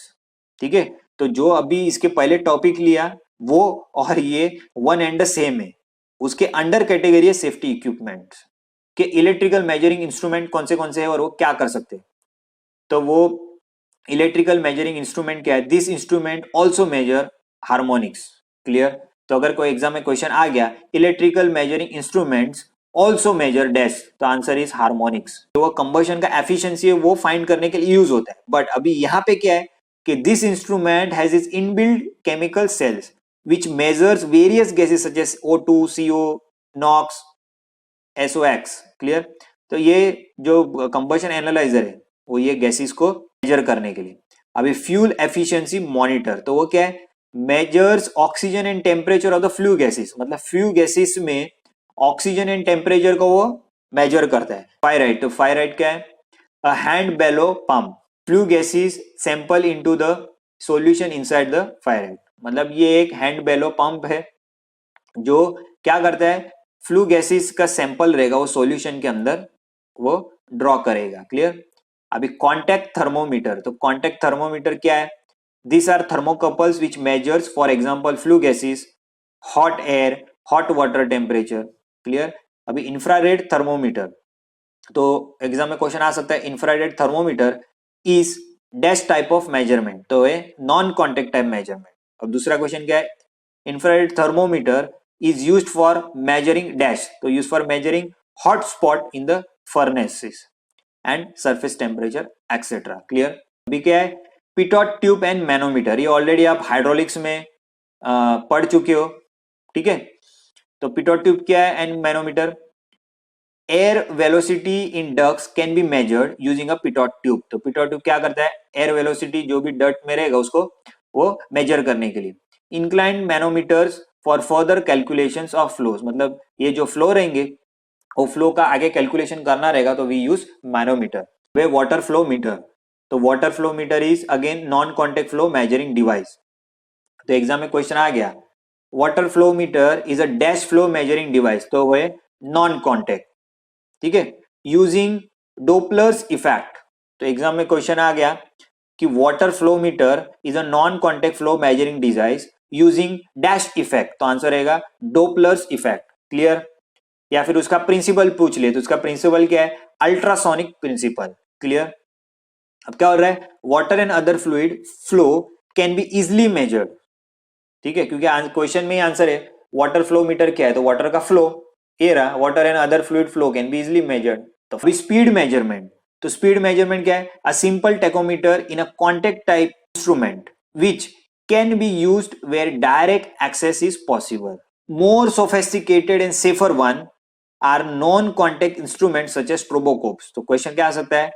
ठीक है. तो जो अभी इसके पहले टॉपिक लिया वो और ये वन एंड द सेम है. उसके अंडर कैटेगरी है सेफ्टी इक्विपमेंट्स के इलेक्ट्रिकल मेजरिंग इंस्ट्रूमेंट कौन से है और वो क्या कर सकते हैं. तो वो इलेक्ट्रिकल मेजरिंग इंस्ट्रूमेंट क्या है? This instrument also measure harmonics. Clear. तो अगर कोई एग्जाम में क्वेश्चन आ गया electrical measuring instruments also measure dash, तो आंसर इज हार्मोनिक्स. तो वो कंबशन का एफिशिएंसी है वो फाइंड करने के लिए यूज होता है. बट अभी यहाँ पे क्या है कि this instrument has its inbuilt chemical cells which measures various gases such as O2, CO, NOx, SOx. Clear. तो ये जो कंबशन एनालाइजर है वो ये गैसेस को मेजर करने के लिए. अभी फ्यूल एफिशिएंसी मॉनिटर, तो वो क्या है? Measures oxygen and temperature of the flue gases. मतलब फ्लू गैसेस में ऑक्सीजन एंड टेम्परेचर को वो मेजर करता है. Fyrite. तो फायर राइट क्या है? A hand bellow pump flue gases sample into the solution inside the Fyrite. मतलब ये एक हैंड बेलो पंप है जो क्या करता है? फ्लू गैसेस का सैंपल रहेगा वो सॉल्यूशन के अंदर वो ड्रॉ करेगा. क्लियर. अभी कॉन्टैक्ट थर्मोमीटर. तो कॉन्टैक्ट थर्मोमीटर क्या है? This are thermocouples which measures for example flue gases, hot air, hot water temperature. Clear. अभी इंफ्रारेड थर्मोमीटर. तो एग्जाम में क्वेश्चन आ सकता है infrared thermometer is dash type of measurement. तो ये नॉन कॉन्टैक्ट टाइप मेजरमेंट. अब दूसरा क्वेश्चन क्या है? Infrared thermometer is used for measuring dash. तो use for measuring hot spot in the furnaces and surface temperature etcetera. Clear. अभी क्या है? Pitot tube and manometer. ये ऑलरेडी आप हाइड्रोलिक्स में पढ़ चुके हो. ठीक है. तो पिटोट ट्यूब क्या है and manometer? Air velocity in ducts can be measured using a Pitot tube. तो पिटोट ट्यूब क्या करता है? एयर वेलोसिटी जो भी डक्ट में रहेगा उसको वो मेजर करने के लिए. Inclined manometers for further calculations of flows. मतलब ये जो फ्लो रहेंगे वो फ्लो का आगे कैलकुलेशन करना रहेगा तो वी यूज मैनोमीटर. वे वाटर फ्लो मीटर. तो water flow meter is again non contact flow measuring device. तो एग्जाम में क्वेश्चन आ गया water flow meter is a dash flow measuring device. तो वो नॉन कॉन्टेक्ट. ठीक है. Using Doppler's effect. तो एग्जाम में क्वेश्चन आ गया कि water flow meter is a non contact flow measuring device using dash effect. तो आंसर रहेगा डोपलर्स इफेक्ट. क्लियर. या फिर उसका प्रिंसिपल पूछ ले तो उसका प्रिंसिपल क्या है? Ultrasonic principle. क्लियर. अब क्या हो रहा है? Water and other fluid flow can be easily measured. ठीक है. क्योंकि क्वेश्चन में ही आंसर है वाटर फ्लो मीटर क्या है? तो वाटर का फ्लो ये रहा. Water and other fluid flow can be easily measured. तो स्पीड मेजरमेंट. तो स्पीड मेजरमेंट क्या है? A simple tachometer in a contact type instrument which can be used where direct access is possible. More sophisticated and safer one are non contact instrument such as stroboscopes. तो question क्या आ सकता है?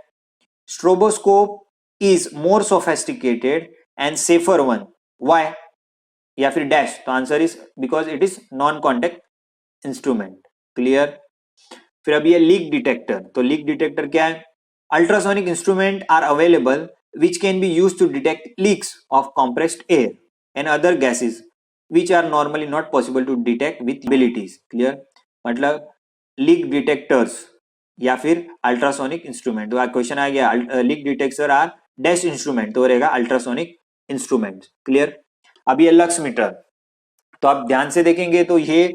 Stroboscope is more sophisticated and safer one. Why? या फिर dash. तो answer is because it is non contact instrument. Clear. फिर अब ये लीक डिटेक्टर. तो लीक डिटेक्टर क्या है? Ultrasonic instrument are available which can be used to detect leaks of compressed air and other gases which are normally not possible to detect with abilities. Clear. मतलब leak detectors या फिर ultrasonic instrument. तो question आ गया leak detector are dash instrument, तो रहेगा ultrasonic instrument. Clear. अब ये लक्स मीटर, तो आप ध्यान से देखेंगे तो ये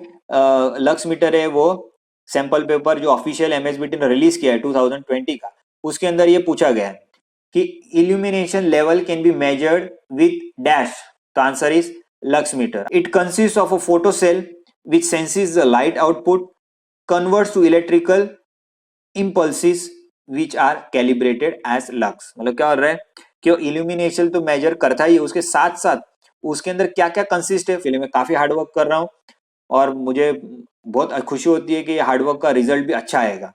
लक्स मीटर है, वो सैंपल पेपर जो ऑफिशियल एमएसबीटी ने रिलीज किया है 2020 का, उसके अंदर ये पूछा गया है कि illumination level can be measured with dash. तो answer is lux meter. It consist of a photo cell which senses the light output, converts to electrical impulses which are calibrated as lux. मतलब क्या हो रहा है कि illumination तो major करता ही है, उसके साथ साथ उसके अंदर क्या क्या कंसिस्ट है। फिलहाल मैं काफी हार्डवर्क कर रहा हूँ और मुझे बहुत खुशी होती है कि ये हार्डवर्क का रिजल्ट भी अच्छा आएगा।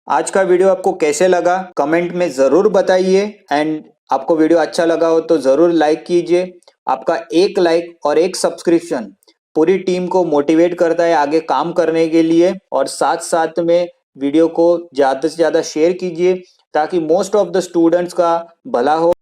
आज का वीडियो आपको कैसे लगा कमेंट में जरूर बताइए, एंड आपको वीडियो अच्छा लगा हो तो जरूर लाइक कीजिए। आपका एक लाइक और एक सब्सक्रिप्शन पूरी टीम को मोटिवेट करता है आगे काम करने के लिए, और साथ साथ में वीडियो को ज्यादा से ज्यादा शेयर कीजिए ताकि मोस्ट ऑफ द स्टूडेंट्स का भला हो।